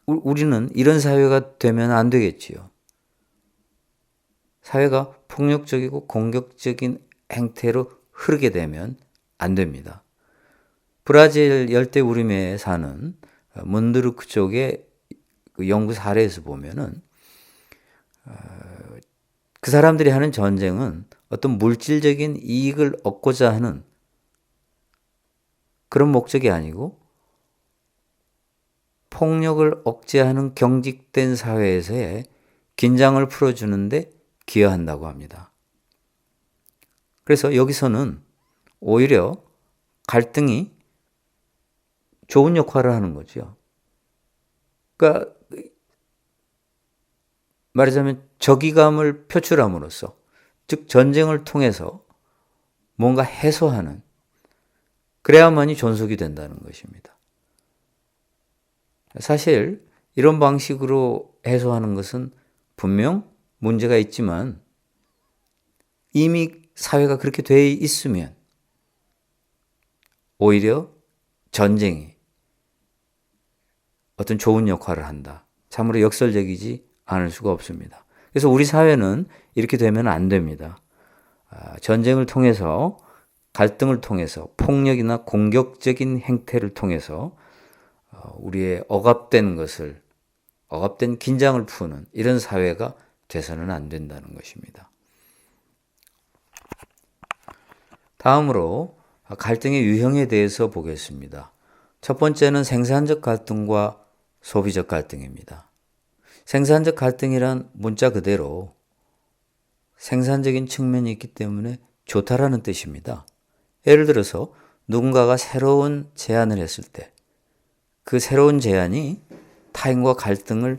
우리는 이런 사회가 되면 안 되겠지요. 사회가 폭력적이고 공격적인 행태로 흐르게 되면 안 됩니다. 브라질 열대우림에 사는 문드루크 쪽의 연구 사례에서 보면은 그 사람들이 하는 전쟁은 어떤 물질적인 이익을 얻고자 하는 그런 목적이 아니고 폭력을 억제하는 경직된 사회에서의 긴장을 풀어주는데 기여한다고 합니다. 그래서 여기서는 오히려 갈등이 좋은 역할을 하는 거죠. 그러니까 말하자면 적의감을 표출함으로써, 즉 전쟁을 통해서 뭔가 해소하는, 그래야만이 존속이 된다는 것입니다. 사실 이런 방식으로 해소하는 것은 분명 문제가 있지만 이미 사회가 그렇게 돼 있으면 오히려 전쟁이 어떤 좋은 역할을 한다. 참으로 역설적이지 않을 수가 없습니다. 그래서 우리 사회는 이렇게 되면 안 됩니다. 전쟁을 통해서, 갈등을 통해서, 폭력이나 공격적인 행태를 통해서 우리의 억압된 긴장을 푸는 이런 사회가 돼서는 안 된다는 것입니다. 다음으로 갈등의 유형에 대해서 보겠습니다. 첫 번째는 생산적 갈등과 소비적 갈등입니다. 생산적 갈등이란 문자 그대로 생산적인 측면이 있기 때문에 좋다라는 뜻입니다. 예를 들어서 누군가가 새로운 제안을 했을 때 그 새로운 제안이 타인과 갈등을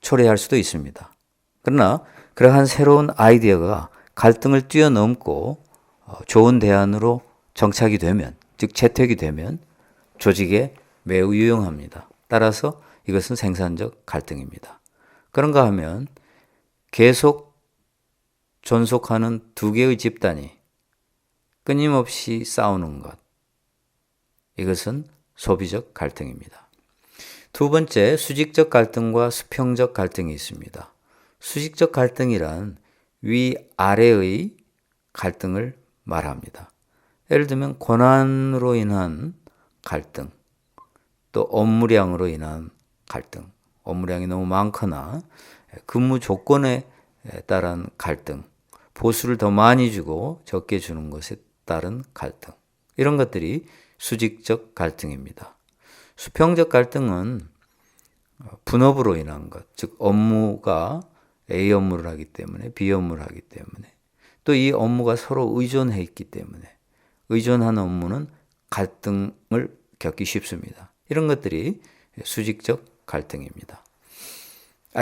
초래할 수도 있습니다. 그러나 그러한 새로운 아이디어가 갈등을 뛰어넘고 좋은 대안으로 정착이 되면, 즉 채택이 되면 조직에 매우 유용합니다. 따라서 이것은 생산적 갈등입니다. 그런가 하면 계속 존속하는 두 개의 집단이 끊임없이 싸우는 것, 이것은 소비적 갈등입니다. 두 번째, 수직적 갈등과 수평적 갈등이 있습니다. 수직적 갈등이란 위아래의 갈등을 말합니다. 예를 들면 권한으로 인한 갈등, 또 업무량으로 인한 갈등, 업무량이 너무 많거나 근무 조건에 따른 갈등, 보수를 더 많이 주고 적게 주는 것에 따른 갈등, 이런 것들이 수직적 갈등입니다. 수평적 갈등은 분업으로 인한 것, 즉 업무가 A 업무를 하기 때문에 B 업무를 하기 때문에, 또 이 업무가 서로 의존해 있기 때문에 의존한 업무는 갈등을 겪기 쉽습니다. 이런 것들이 수직적 갈등입니다.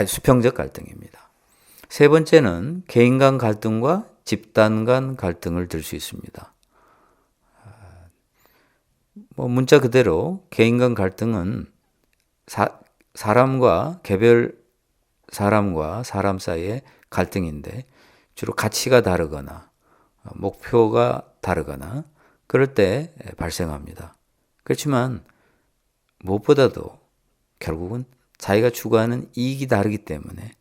수평적 갈등입니다. 세 번째는 개인 간 갈등과 집단 간 갈등을 들 수 있습니다. 문자 그대로 개인 간 갈등은 개별 사람과 사람 사이의 갈등인데 주로 가치가 다르거나 목표가 다르거나 그럴 때 발생합니다. 그렇지만 무엇보다도 결국은 자기가 추구하는 이익이 다르기 때문에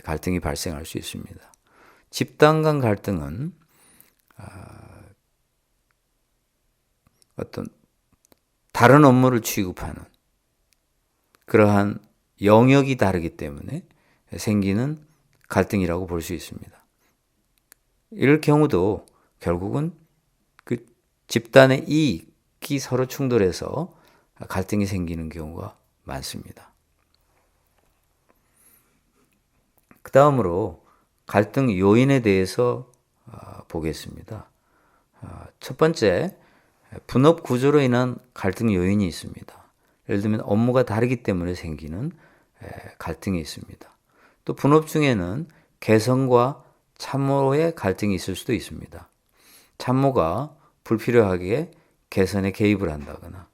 갈등이 발생할 수 있습니다. 집단 간 갈등은 어떤 다른 업무를 취급하는 그러한 영역이 다르기 때문에 생기는 갈등이라고 볼 수 있습니다. 이럴 경우도 결국은 그 집단의 이익이 서로 충돌해서 갈등이 생기는 경우가 많습니다. 그 다음으로 갈등 요인에 대해서 보겠습니다. 첫 번째, 분업 구조로 인한 갈등 요인이 있습니다. 예를 들면 업무가 다르기 때문에 생기는 갈등이 있습니다. 또 분업 중에는 개성과 참모의 갈등이 있을 수도 있습니다. 참모가 불필요하게 개선에 개입을 한다거나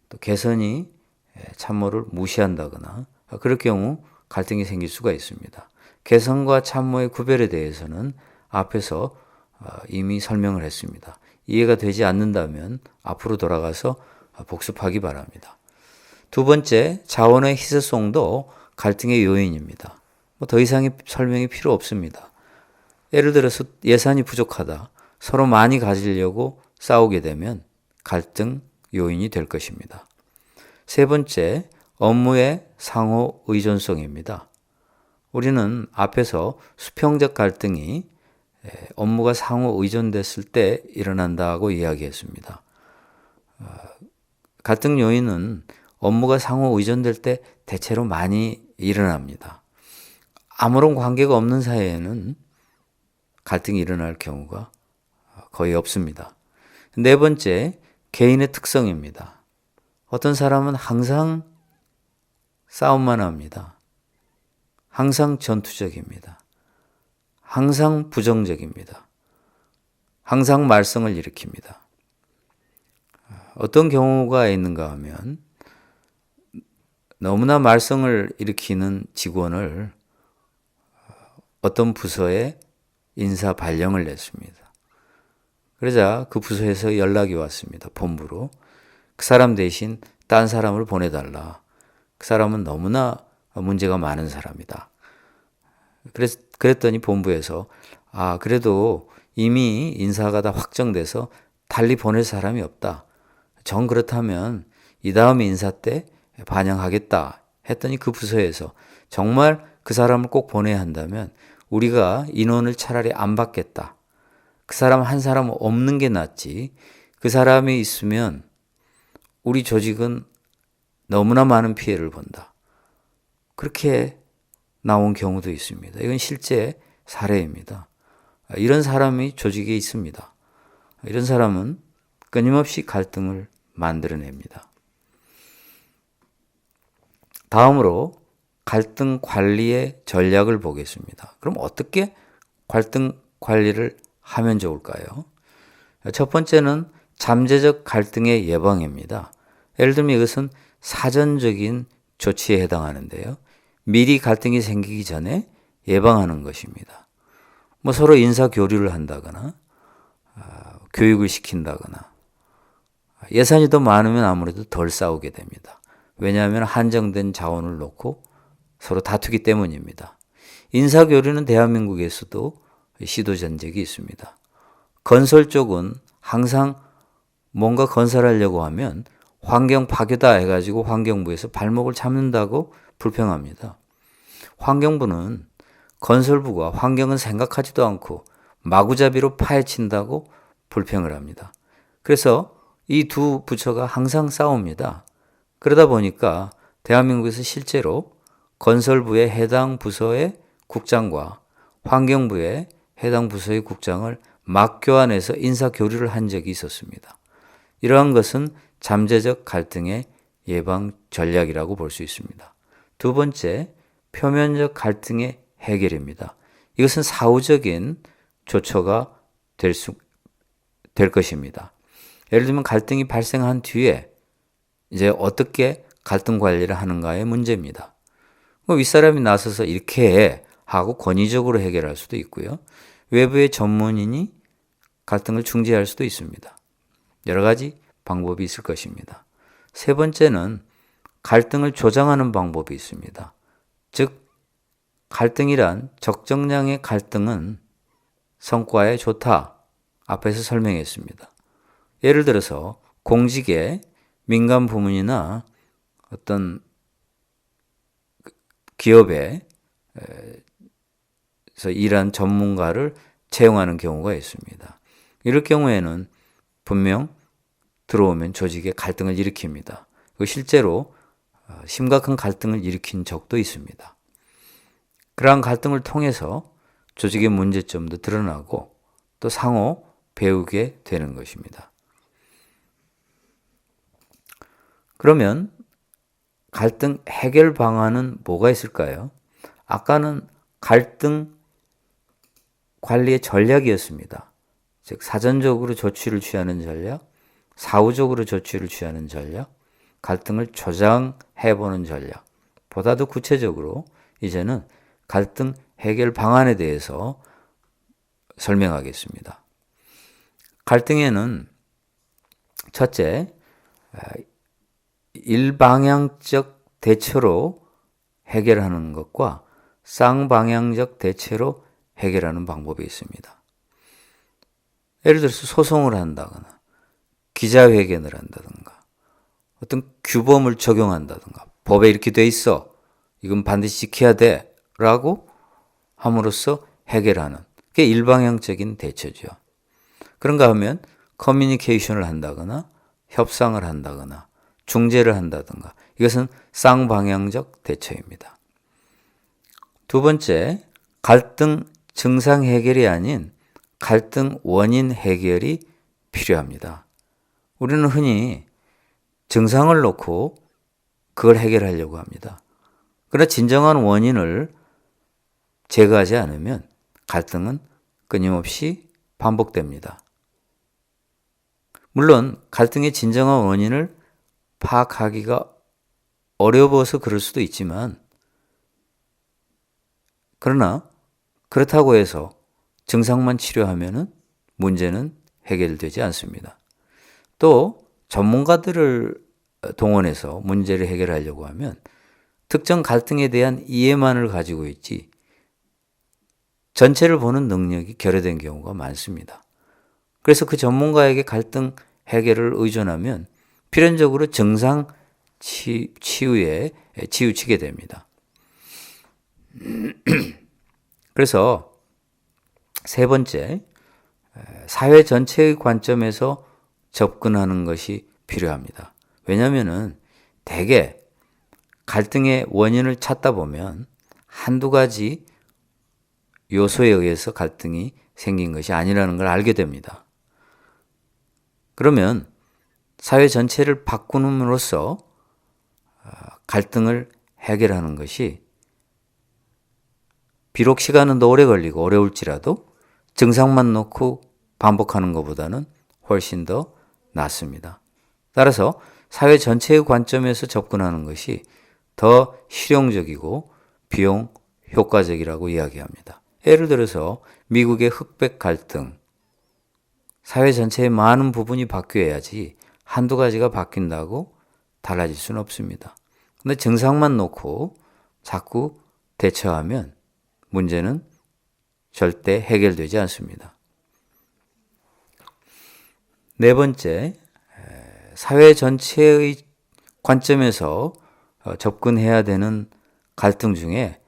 또 개선이 참모를 무시한다거나 그럴 경우 갈등이 생길 수가 있습니다. 개선과 참모의 구별에 대해서는 앞에서 이미 설명을 했습니다. 이해가 되지 않는다면 앞으로 돌아가서 복습하기 바랍니다. 두 번째, 자원의 희소성도 갈등의 요인입니다. 더 이상의 설명이 필요 없습니다. 예를 들어서 예산이 부족하다, 서로 많이 가지려고 싸우게 되면 갈등 요인이 될 것입니다. 세 번째, 업무의 상호 의존성입니다. 우리는 앞에서 수평적 갈등이 업무가 상호 의존됐을 때 일어난다고 이야기했습니다. 갈등 요인은 업무가 상호 의존될 때 대체로 많이 일어납니다. 아무런 관계가 없는 사이에는 갈등이 일어날 경우가 거의 없습니다. 네 번째, 개인의 특성입니다. 어떤 사람은 항상 싸움만 합니다. 항상 전투적입니다. 항상 부정적입니다. 항상 말썽을 일으킵니다. 어떤 경우가 있는가 하면 너무나 말썽을 일으키는 직원을 어떤 부서에 인사 발령을 냈습니다. 그러자 그 부서에서 연락이 왔습니다. 본부로. 그 사람 대신 딴 사람을 보내달라. 그 사람은 너무나 문제가 많은 사람이다. 그랬더니 본부에서 그래도 이미 인사가 다 확정돼서 달리 보낼 사람이 없다. 정 그렇다면 이 다음 인사 때 반영하겠다 했더니 그 부서에서 정말 그 사람을 꼭 보내야 한다면 우리가 인원을 차라리 안 받겠다. 그 사람 한 사람 없는 게 낫지. 그 사람이 있으면 우리 조직은 너무나 많은 피해를 본다. 그렇게 나온 경우도 있습니다. 이건 실제 사례입니다. 이런 사람이 조직에 있습니다. 이런 사람은 끊임없이 갈등을 만들어냅니다. 다음으로 갈등 관리의 전략을 보겠습니다. 그럼 어떻게 갈등 관리를 하면 좋을까요? 첫 번째는 잠재적 갈등의 예방입니다. 예를 들면 이것은 사전적인 조치에 해당하는데요. 미리 갈등이 생기기 전에 예방하는 것입니다. 서로 인사 교류를 한다거나 교육을 시킨다거나 예산이 더 많으면 아무래도 덜 싸우게 됩니다. 왜냐하면 한정된 자원을 놓고 서로 다투기 때문입니다. 인사 교류는 대한민국에서도 시도 전적이 있습니다. 건설 쪽은 항상 뭔가 건설하려고 하면 환경 파괴다 해가지고 환경부에서 발목을 잡는다고 불평합니다. 환경부는 건설부가 환경은 생각하지도 않고 마구잡이로 파헤친다고 불평을 합니다. 그래서 이 두 부처가 항상 싸웁니다. 그러다 보니까 대한민국에서 실제로 건설부의 해당 부서의 국장과 환경부의 해당 부서의 국장을 막 교환해서 인사 교류를 한 적이 있었습니다. 이러한 것은 잠재적 갈등의 예방 전략이라고 볼 수 있습니다. 두 번째, 표면적 갈등의 해결입니다. 이것은 사후적인 조처가 될 것입니다. 예를 들면 갈등이 발생한 뒤에 이제 어떻게 갈등 관리를 하는가의 문제입니다. 윗사람이 나서서 이렇게 하고 권위적으로 해결할 수도 있고요. 외부의 전문인이 갈등을 중재할 수도 있습니다. 여러 가지 방법이 있을 것입니다. 세 번째는 갈등을 조장하는 방법이 있습니다. 즉, 갈등이란 적정량의 갈등은 성과에 좋다. 앞에서 설명했습니다. 예를 들어서 공직의 민간 부문이나 어떤 기업에서 일한 전문가를 채용하는 경우가 있습니다. 이럴 경우에는 분명 들어오면 조직에 갈등을 일으킵니다. 실제로 심각한 갈등을 일으킨 적도 있습니다. 그러한 갈등을 통해서 조직의 문제점도 드러나고 또 상호 배우게 되는 것입니다. 그러면 갈등 해결 방안은 뭐가 있을까요? 아까는 갈등 관리의 전략이었습니다. 즉 사전적으로 조치를 취하는 전략, 사후적으로 조치를 취하는 전략, 갈등을 조장해보는 전략. 보다 더 구체적으로 이제는 갈등 해결 방안에 대해서 설명하겠습니다. 갈등에는 첫째, 일방향적 대처로 해결하는 것과 쌍방향적 대처로 해결하는 방법이 있습니다. 예를 들어서 소송을 한다거나 기자회견을 한다든가 어떤 규범을 적용한다든가 법에 이렇게 돼 있어. 이건 반드시 지켜야 돼. 라고 함으로써 해결하는 그게 일방향적인 대처죠. 그런가 하면 커뮤니케이션을 한다거나 협상을 한다거나 중재를 한다든가 이것은 쌍방향적 대처입니다. 두 번째, 갈등 증상 해결이 아닌 갈등 원인 해결이 필요합니다. 우리는 흔히 증상을 놓고 그걸 해결하려고 합니다. 그러나 진정한 원인을 제거하지 않으면 갈등은 끊임없이 반복됩니다. 물론 갈등의 진정한 원인을 파악하기가 어려워서 그럴 수도 있지만 그러나 그렇다고 해서 증상만 치료하면 문제는 해결되지 않습니다. 또 전문가들을 동원해서 문제를 해결하려고 하면 특정 갈등에 대한 이해만을 가지고 있지 전체를 보는 능력이 결여된 경우가 많습니다. 그래서 그 전문가에게 갈등 해결을 의존하면 필연적으로 증상 치유에 치우치게 됩니다. 그래서 세 번째, 사회 전체의 관점에서 접근하는 것이 필요합니다. 왜냐하면 대개 갈등의 원인을 찾다 보면 한두 가지 요소에 의해서 갈등이 생긴 것이 아니라는 걸 알게 됩니다. 그러면 사회 전체를 바꾸는으로써 갈등을 해결하는 것이 비록 시간은 더 오래 걸리고 어려울지라도 증상만 놓고 반복하는 것보다는 훨씬 더 낫습니다. 따라서 사회 전체의 관점에서 접근하는 것이 더 실용적이고 비용 효과적이라고 이야기합니다. 예를 들어서 미국의 흑백 갈등, 사회 전체의 많은 부분이 바뀌어야지 한두 가지가 바뀐다고 달라질 수는 없습니다. 그런데 증상만 놓고 자꾸 대처하면 문제는 절대 해결되지 않습니다. 네 번째, 사회 전체의 관점에서 접근해야 되는 갈등 중에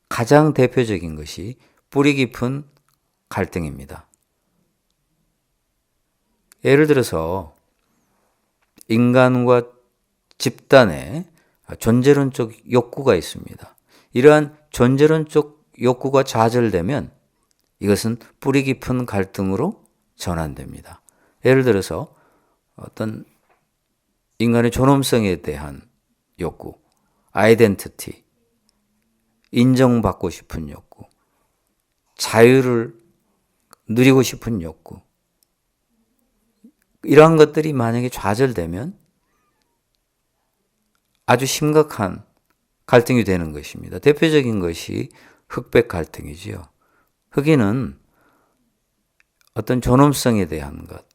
가장 대표적인 것이 뿌리 깊은 갈등입니다. 예를 들어서 인간과 집단의 존재론적 욕구가 있습니다. 이러한 존재론적 욕구가 좌절되면 이것은 뿌리 깊은 갈등으로 전환됩니다. 예를 들어서 어떤 인간의 존엄성에 대한 욕구, 아이덴티티, 인정받고 싶은 욕구, 자유를 누리고 싶은 욕구, 이러한 것들이 만약에 좌절되면 아주 심각한 갈등이 되는 것입니다. 대표적인 것이 흑백 갈등이지요. 흑인은 어떤 존엄성에 대한 것,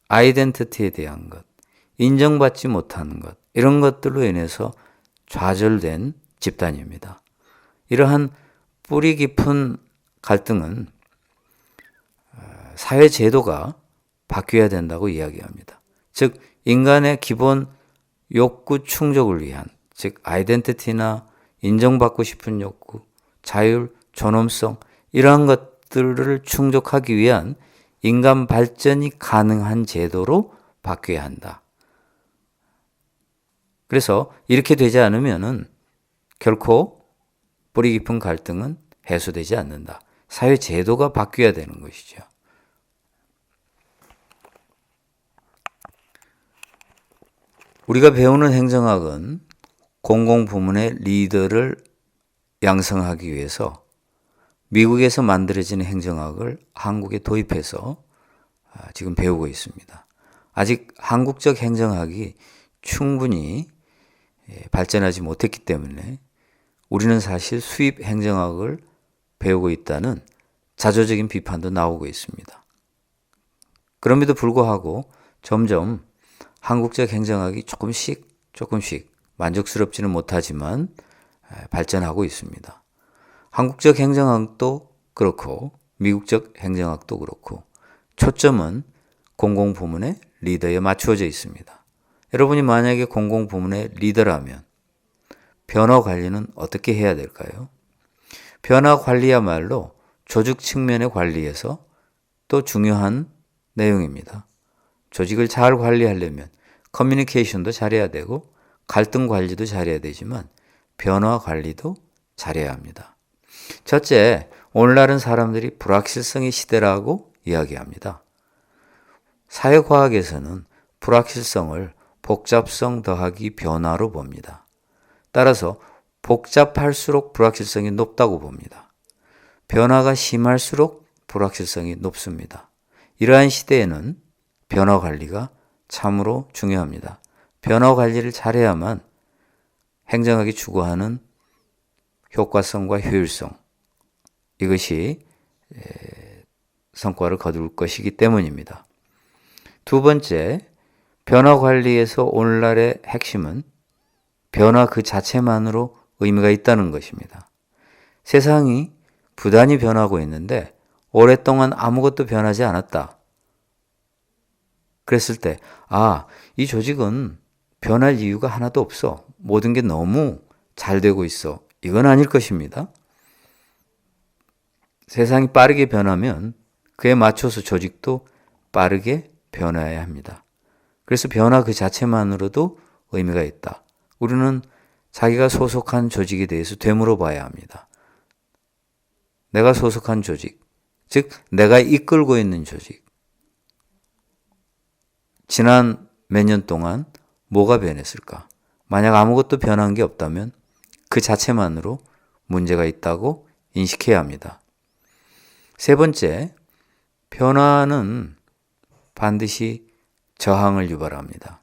아이덴티티에 대한 것, 인정받지 못하는 것, 이런 것들로 인해서 좌절된 집단입니다. 이러한 뿌리 깊은 갈등은 사회 제도가 바뀌어야 된다고 이야기합니다. 즉 인간의 기본 욕구 충족을 위한, 즉 아이덴티티나 인정받고 싶은 욕구, 자율, 존엄성 이러한 것들을 충족하기 위한 인간 발전이 가능한 제도로 바뀌어야 한다. 그래서 이렇게 되지 않으면은 결코 뿌리 깊은 갈등은 해소되지 않는다. 사회 제도가 바뀌어야 되는 것이죠. 우리가 배우는 행정학은 공공부문의 리더를 양성하기 위해서 미국에서 만들어진 행정학을 한국에 도입해서 지금 배우고 있습니다. 아직 한국적 행정학이 충분히 발전하지 못했기 때문에 우리는 사실 수입 행정학을 배우고 있다는 자조적인 비판도 나오고 있습니다. 그럼에도 불구하고 점점 한국적 행정학이 조금씩 만족스럽지는 못하지만 발전하고 있습니다. 한국적 행정학도 그렇고 미국적 행정학도 그렇고 초점은 공공부문의 리더에 맞추어져 있습니다. 여러분이 만약에 공공부문의 리더라면 변화 관리는 어떻게 해야 될까요? 변화 관리야말로 조직 측면의 관리에서 또 중요한 내용입니다. 조직을 잘 관리하려면 커뮤니케이션도 잘해야 되고 갈등 관리도 잘해야 되지만 변화 관리도 잘해야 합니다. 첫째, 오늘날은 사람들이 불확실성의 시대라고 이야기합니다. 사회과학에서는 불확실성을 복잡성 더하기 변화로 봅니다. 따라서 복잡할수록 불확실성이 높다고 봅니다. 변화가 심할수록 불확실성이 높습니다. 이러한 시대에는 변화 관리가 참으로 중요합니다. 변화 관리를 잘해야만 행정학이 추구하는 효과성과 효율성, 이것이 성과를 거둘 것이기 때문입니다. 두 번째, 변화 관리에서 오늘날의 핵심은 변화 그 자체만으로 의미가 있다는 것입니다. 세상이 부단히 변하고 있는데 오랫동안 아무것도 변하지 않았다. 그랬을 때, 이 조직은 변할 이유가 하나도 없어. 모든 게 너무 잘 되고 있어. 이건 아닐 것입니다. 세상이 빠르게 변하면 그에 맞춰서 조직도 빠르게 변화해야 합니다. 그래서 변화 그 자체만으로도 의미가 있다. 우리는 자기가 소속한 조직에 대해서 되물어봐야 합니다. 내가 소속한 조직, 즉 내가 이끌고 있는 조직, 지난 몇 년 동안 뭐가 변했을까? 만약 아무것도 변한 게 없다면 그 자체만으로 문제가 있다고 인식해야 합니다. 세 번째, 변화는 반드시 저항을 유발합니다.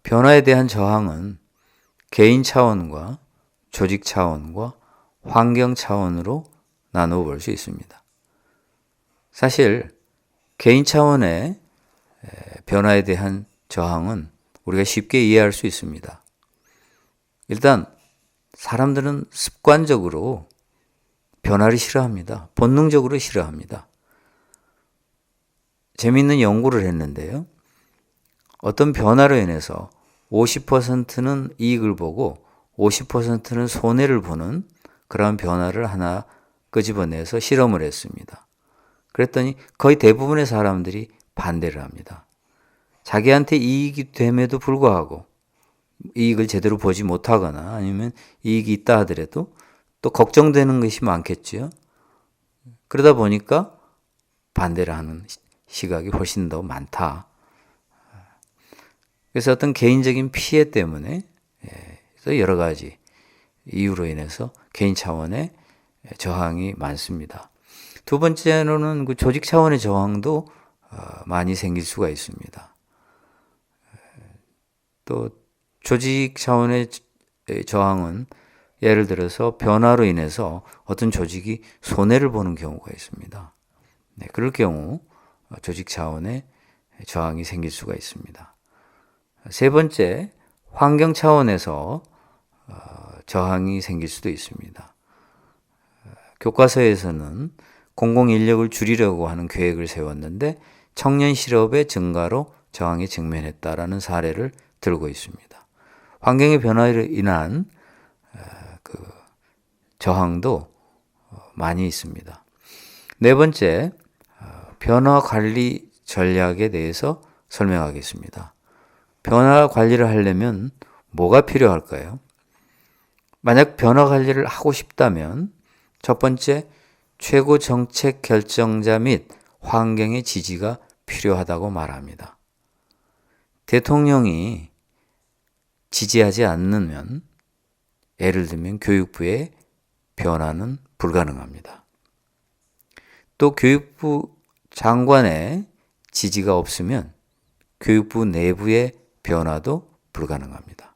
변화에 대한 저항은 개인 차원과 조직 차원과 환경 차원으로 나누어 볼 수 있습니다. 사실 개인 차원의 변화에 대한 저항은 우리가 쉽게 이해할 수 있습니다. 일단 사람들은 습관적으로 변화를 싫어합니다. 본능적으로 싫어합니다. 재미있는 연구를 했는데요. 어떤 변화로 인해서 50%는 이익을 보고 50%는 손해를 보는 그런 변화를 하나 끄집어내서 실험을 했습니다. 그랬더니 거의 대부분의 사람들이 반대를 합니다. 자기한테 이익이 됨에도 불구하고 이익을 제대로 보지 못하거나 아니면 이익이 있다 하더라도 또 걱정되는 것이 많겠죠. 그러다 보니까 반대를 하는 시각이 훨씬 더 많다. 그래서 어떤 개인적인 피해 때문에 여러 가지 이유로 인해서 개인 차원의 저항이 많습니다. 두 번째로는 그 조직 차원의 저항도 많이 생길 수가 있습니다. 또 조직 차원의 저항은 예를 들어서 변화로 인해서 어떤 조직이 손해를 보는 경우가 있습니다. 네, 그럴 경우 조직 차원의 저항이 생길 수가 있습니다. 세 번째, 환경 차원에서 저항이 생길 수도 있습니다. 교과서에서는 공공인력을 줄이려고 하는 계획을 세웠는데 청년 실업의 증가로 저항에 직면했다라는 사례를 들고 있습니다. 환경의 변화로 인한 그 저항도 많이 있습니다. 네 번째, 변화 관리 전략에 대해서 설명하겠습니다. 변화 관리를 하려면 뭐가 필요할까요? 만약 변화 관리를 하고 싶다면 첫 번째, 최고 정책 결정자 및 환경의 지지가 필요하다고 말합니다. 대통령이 지지하지 않으면 예를 들면 교육부의 변화는 불가능합니다. 또 교육부 장관의 지지가 없으면 교육부 내부의 변화도 불가능합니다.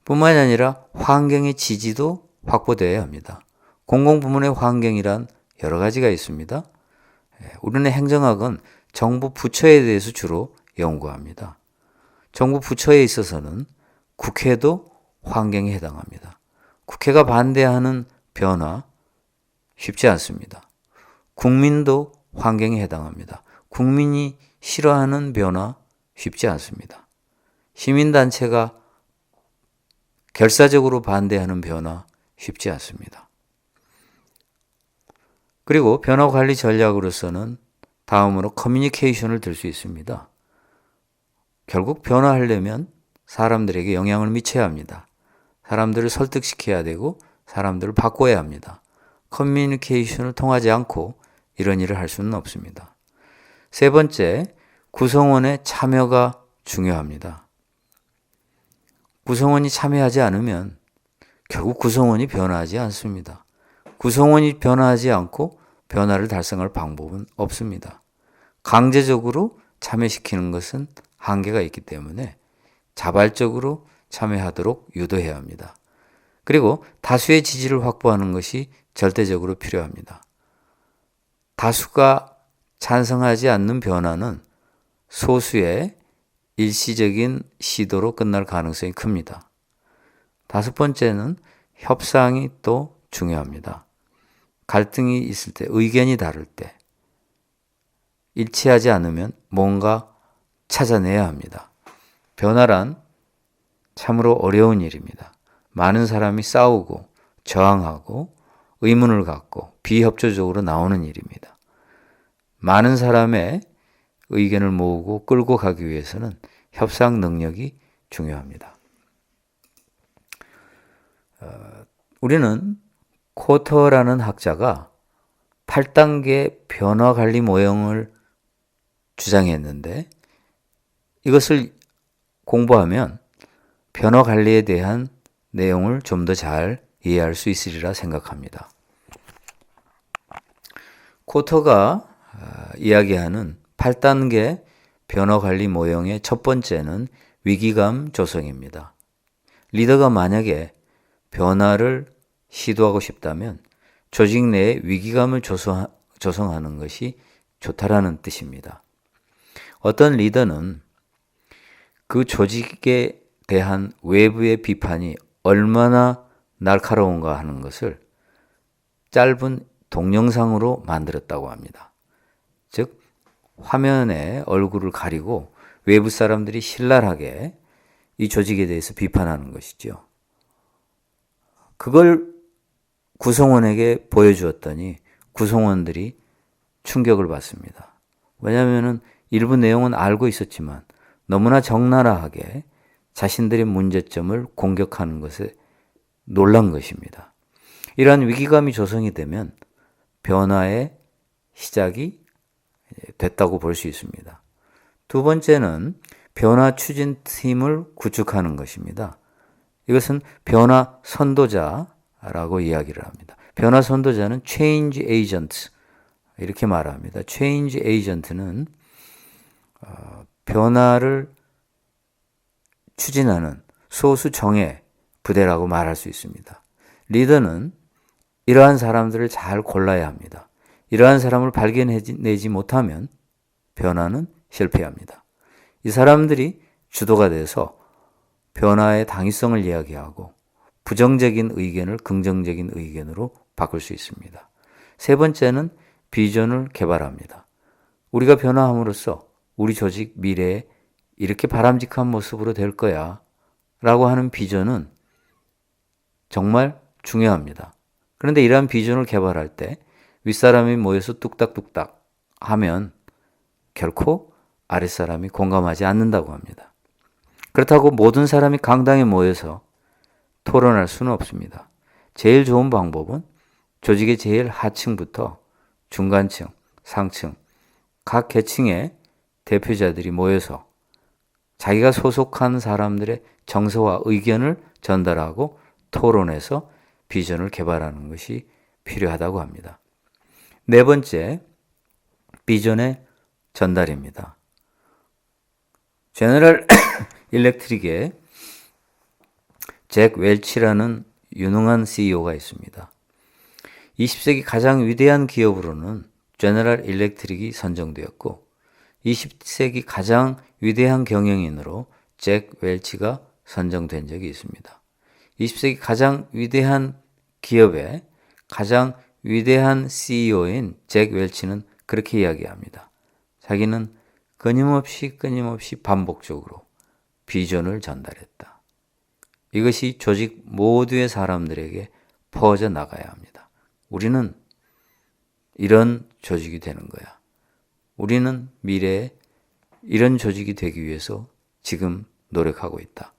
뿐만이 아니라 환경의 지지도 확보되어야 합니다. 공공부문의 환경이란 여러 가지가 있습니다. 우리는 행정학은 정부 부처에 대해서 주로 연구합니다. 정부 부처에 있어서는 국회도 환경에 해당합니다. 국회가 반대하는 변화 쉽지 않습니다. 국민도 환경에 해당합니다. 국민이 싫어하는 변화 쉽지 않습니다. 시민단체가 결사적으로 반대하는 변화 쉽지 않습니다. 그리고 변화 관리 전략으로서는 다음으로 커뮤니케이션을 들 수 있습니다. 결국 변화하려면 사람들에게 영향을 미쳐야 합니다. 사람들을 설득시켜야 되고 사람들을 바꿔야 합니다. 커뮤니케이션을 통하지 않고 이런 일을 할 수는 없습니다. 세 번째, 구성원의 참여가 중요합니다. 구성원이 참여하지 않으면 결국 구성원이 변화하지 않습니다. 구성원이 변화하지 않고 변화를 달성할 방법은 없습니다. 강제적으로 참여시키는 것은 한계가 있기 때문에 자발적으로 참여하도록 유도해야 합니다. 그리고 다수의 지지를 확보하는 것이 절대적으로 필요합니다. 다수가 찬성하지 않는 변화는 소수의 일시적인 시도로 끝날 가능성이 큽니다. 다섯 번째는 협상이 또 중요합니다. 갈등이 있을 때, 의견이 다를 때, 일치하지 않으면 뭔가 찾아내야 합니다. 변화란 참으로 어려운 일입니다. 많은 사람이 싸우고 저항하고 의문을 갖고 비협조적으로 나오는 일입니다. 많은 사람의 의견을 모으고 끌고 가기 위해서는 협상 능력이 중요합니다. 우리는 코터라는 학자가 8단계 변화 관리 모형을 주장했는데 이것을 공부하면 변화 관리에 대한 내용을 좀 더 잘 이해할 수 있으리라 생각합니다. 코터가 이야기하는 8단계 변화 관리 모형의 첫 번째는 위기감 조성입니다. 리더가 만약에 변화를 시도하고 싶다면 조직 내에 위기감을 조성하는 것이 좋다라는 뜻입니다. 어떤 리더는 그 조직에 대한 외부의 비판이 얼마나 날카로운가 하는 것을 짧은 동영상으로 만들었다고 합니다. 즉, 화면에 얼굴을 가리고 외부 사람들이 신랄하게 이 조직에 대해서 비판하는 것이죠. 그걸 구성원에게 보여주었더니 구성원들이 충격을 받습니다. 왜냐하면 일부 내용은 알고 있었지만 너무나 적나라하게 자신들의 문제점을 공격하는 것에 놀란 것입니다. 이러한 위기감이 조성이 되면 변화의 시작이 됐다고 볼 수 있습니다. 두 번째는 변화 추진팀을 구축하는 것입니다. 이것은 변화 선도자라고 이야기를 합니다. 변화 선도자는 change agent 이렇게 말합니다. change agent는 변화를 추진하는 소수 정예 부대라고 말할 수 있습니다. 리더는 이러한 사람들을 잘 골라야 합니다. 이러한 사람을 발견해내지 못하면 변화는 실패합니다. 이 사람들이 주도가 돼서 변화의 당위성을 이야기하고 부정적인 의견을 긍정적인 의견으로 바꿀 수 있습니다. 세 번째는 비전을 개발합니다. 우리가 변화함으로써 우리 조직 미래에 이렇게 바람직한 모습으로 될 거야 라고 하는 비전은 정말 중요합니다. 그런데 이러한 비전을 개발할 때 윗사람이 모여서 뚝딱뚝딱 하면 결코 아랫사람이 공감하지 않는다고 합니다. 그렇다고 모든 사람이 강당에 모여서 토론할 수는 없습니다. 제일 좋은 방법은 조직의 제일 하층부터 중간층, 상층, 각 계층의 대표자들이 모여서 자기가 소속한 사람들의 정서와 의견을 전달하고 토론해서 비전을 개발하는 것이 필요하다고 합니다. 네 번째, 비전의 전달입니다. 제너럴 일렉트릭의 잭 웰치라는 유능한 CEO가 있습니다. 20세기 가장 위대한 기업으로는 제너럴 일렉트릭이 선정되었고 20세기 가장 위대한 경영인으로 잭 웰치가 선정된 적이 있습니다. 20세기 가장 위대한 기업의 가장 위대한 CEO인 잭 웰치는 그렇게 이야기합니다. 자기는 끊임없이 반복적으로 비전을 전달했다. 이것이 조직 모두의 사람들에게 퍼져 나가야 합니다. 우리는 이런 조직이 되는 거야. 우리는 미래에 이런 조직이 되기 위해서 지금 노력하고 있다.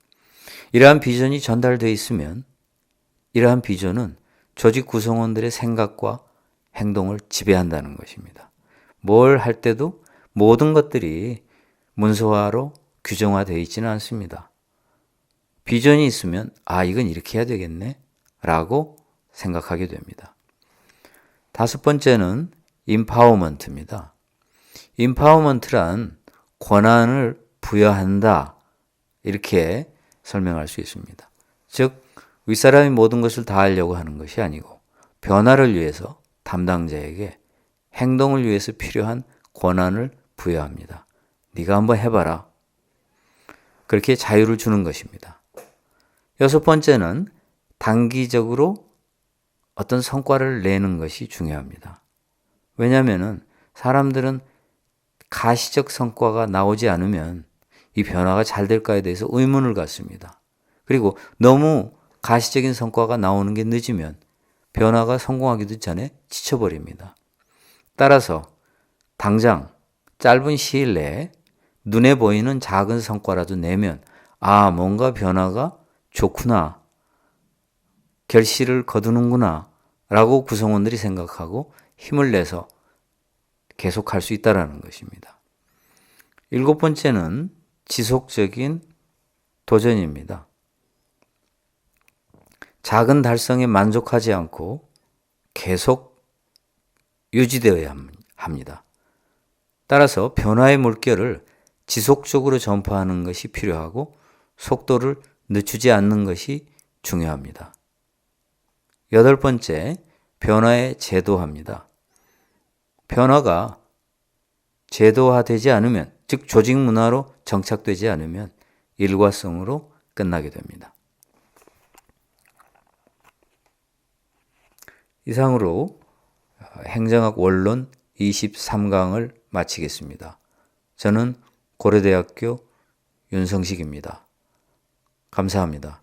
이러한 비전이 전달되어 있으면 이러한 비전은 조직 구성원들의 생각과 행동을 지배한다는 것입니다. 뭘 할 때도 모든 것들이 문서화로 규정화되어 있지는 않습니다. 비전이 있으면 이건 이렇게 해야 되겠네 라고 생각하게 됩니다. 다섯 번째는 임파워먼트입니다. 임파워먼트란 권한을 부여한다 이렇게 설명할 수 있습니다. 즉 윗사람이 모든 것을 다 하려고 하는 것이 아니고 변화를 위해서 담당자에게 행동을 위해서 필요한 권한을 부여합니다. 네가 한번 해봐라. 그렇게 자유를 주는 것입니다. 여섯 번째는 단기적으로 어떤 성과를 내는 것이 중요합니다. 왜냐하면 사람들은 가시적 성과가 나오지 않으면 이 변화가 잘 될까에 대해서 의문을 갖습니다. 그리고 너무 가시적인 성과가 나오는 게 늦으면 변화가 성공하기도 전에 지쳐버립니다. 따라서 당장 짧은 시일 내에 눈에 보이는 작은 성과라도 내면 뭔가 변화가 좋구나, 결실을 거두는구나 라고 구성원들이 생각하고 힘을 내서 계속할 수 있다는 것입니다. 일곱 번째는 지속적인 도전입니다. 작은 달성에 만족하지 않고 계속 유지되어야 합니다. 따라서 변화의 물결을 지속적으로 전파하는 것이 필요하고 속도를 늦추지 않는 것이 중요합니다. 여덟 번째, 변화의 제도화입니다. 변화가 제도화되지 않으면, 즉 조직 문화로 정착되지 않으면 일과성으로 끝나게 됩니다. 이상으로 행정학 원론 23강을 마치겠습니다. 저는 고려대학교 윤성식입니다. 감사합니다.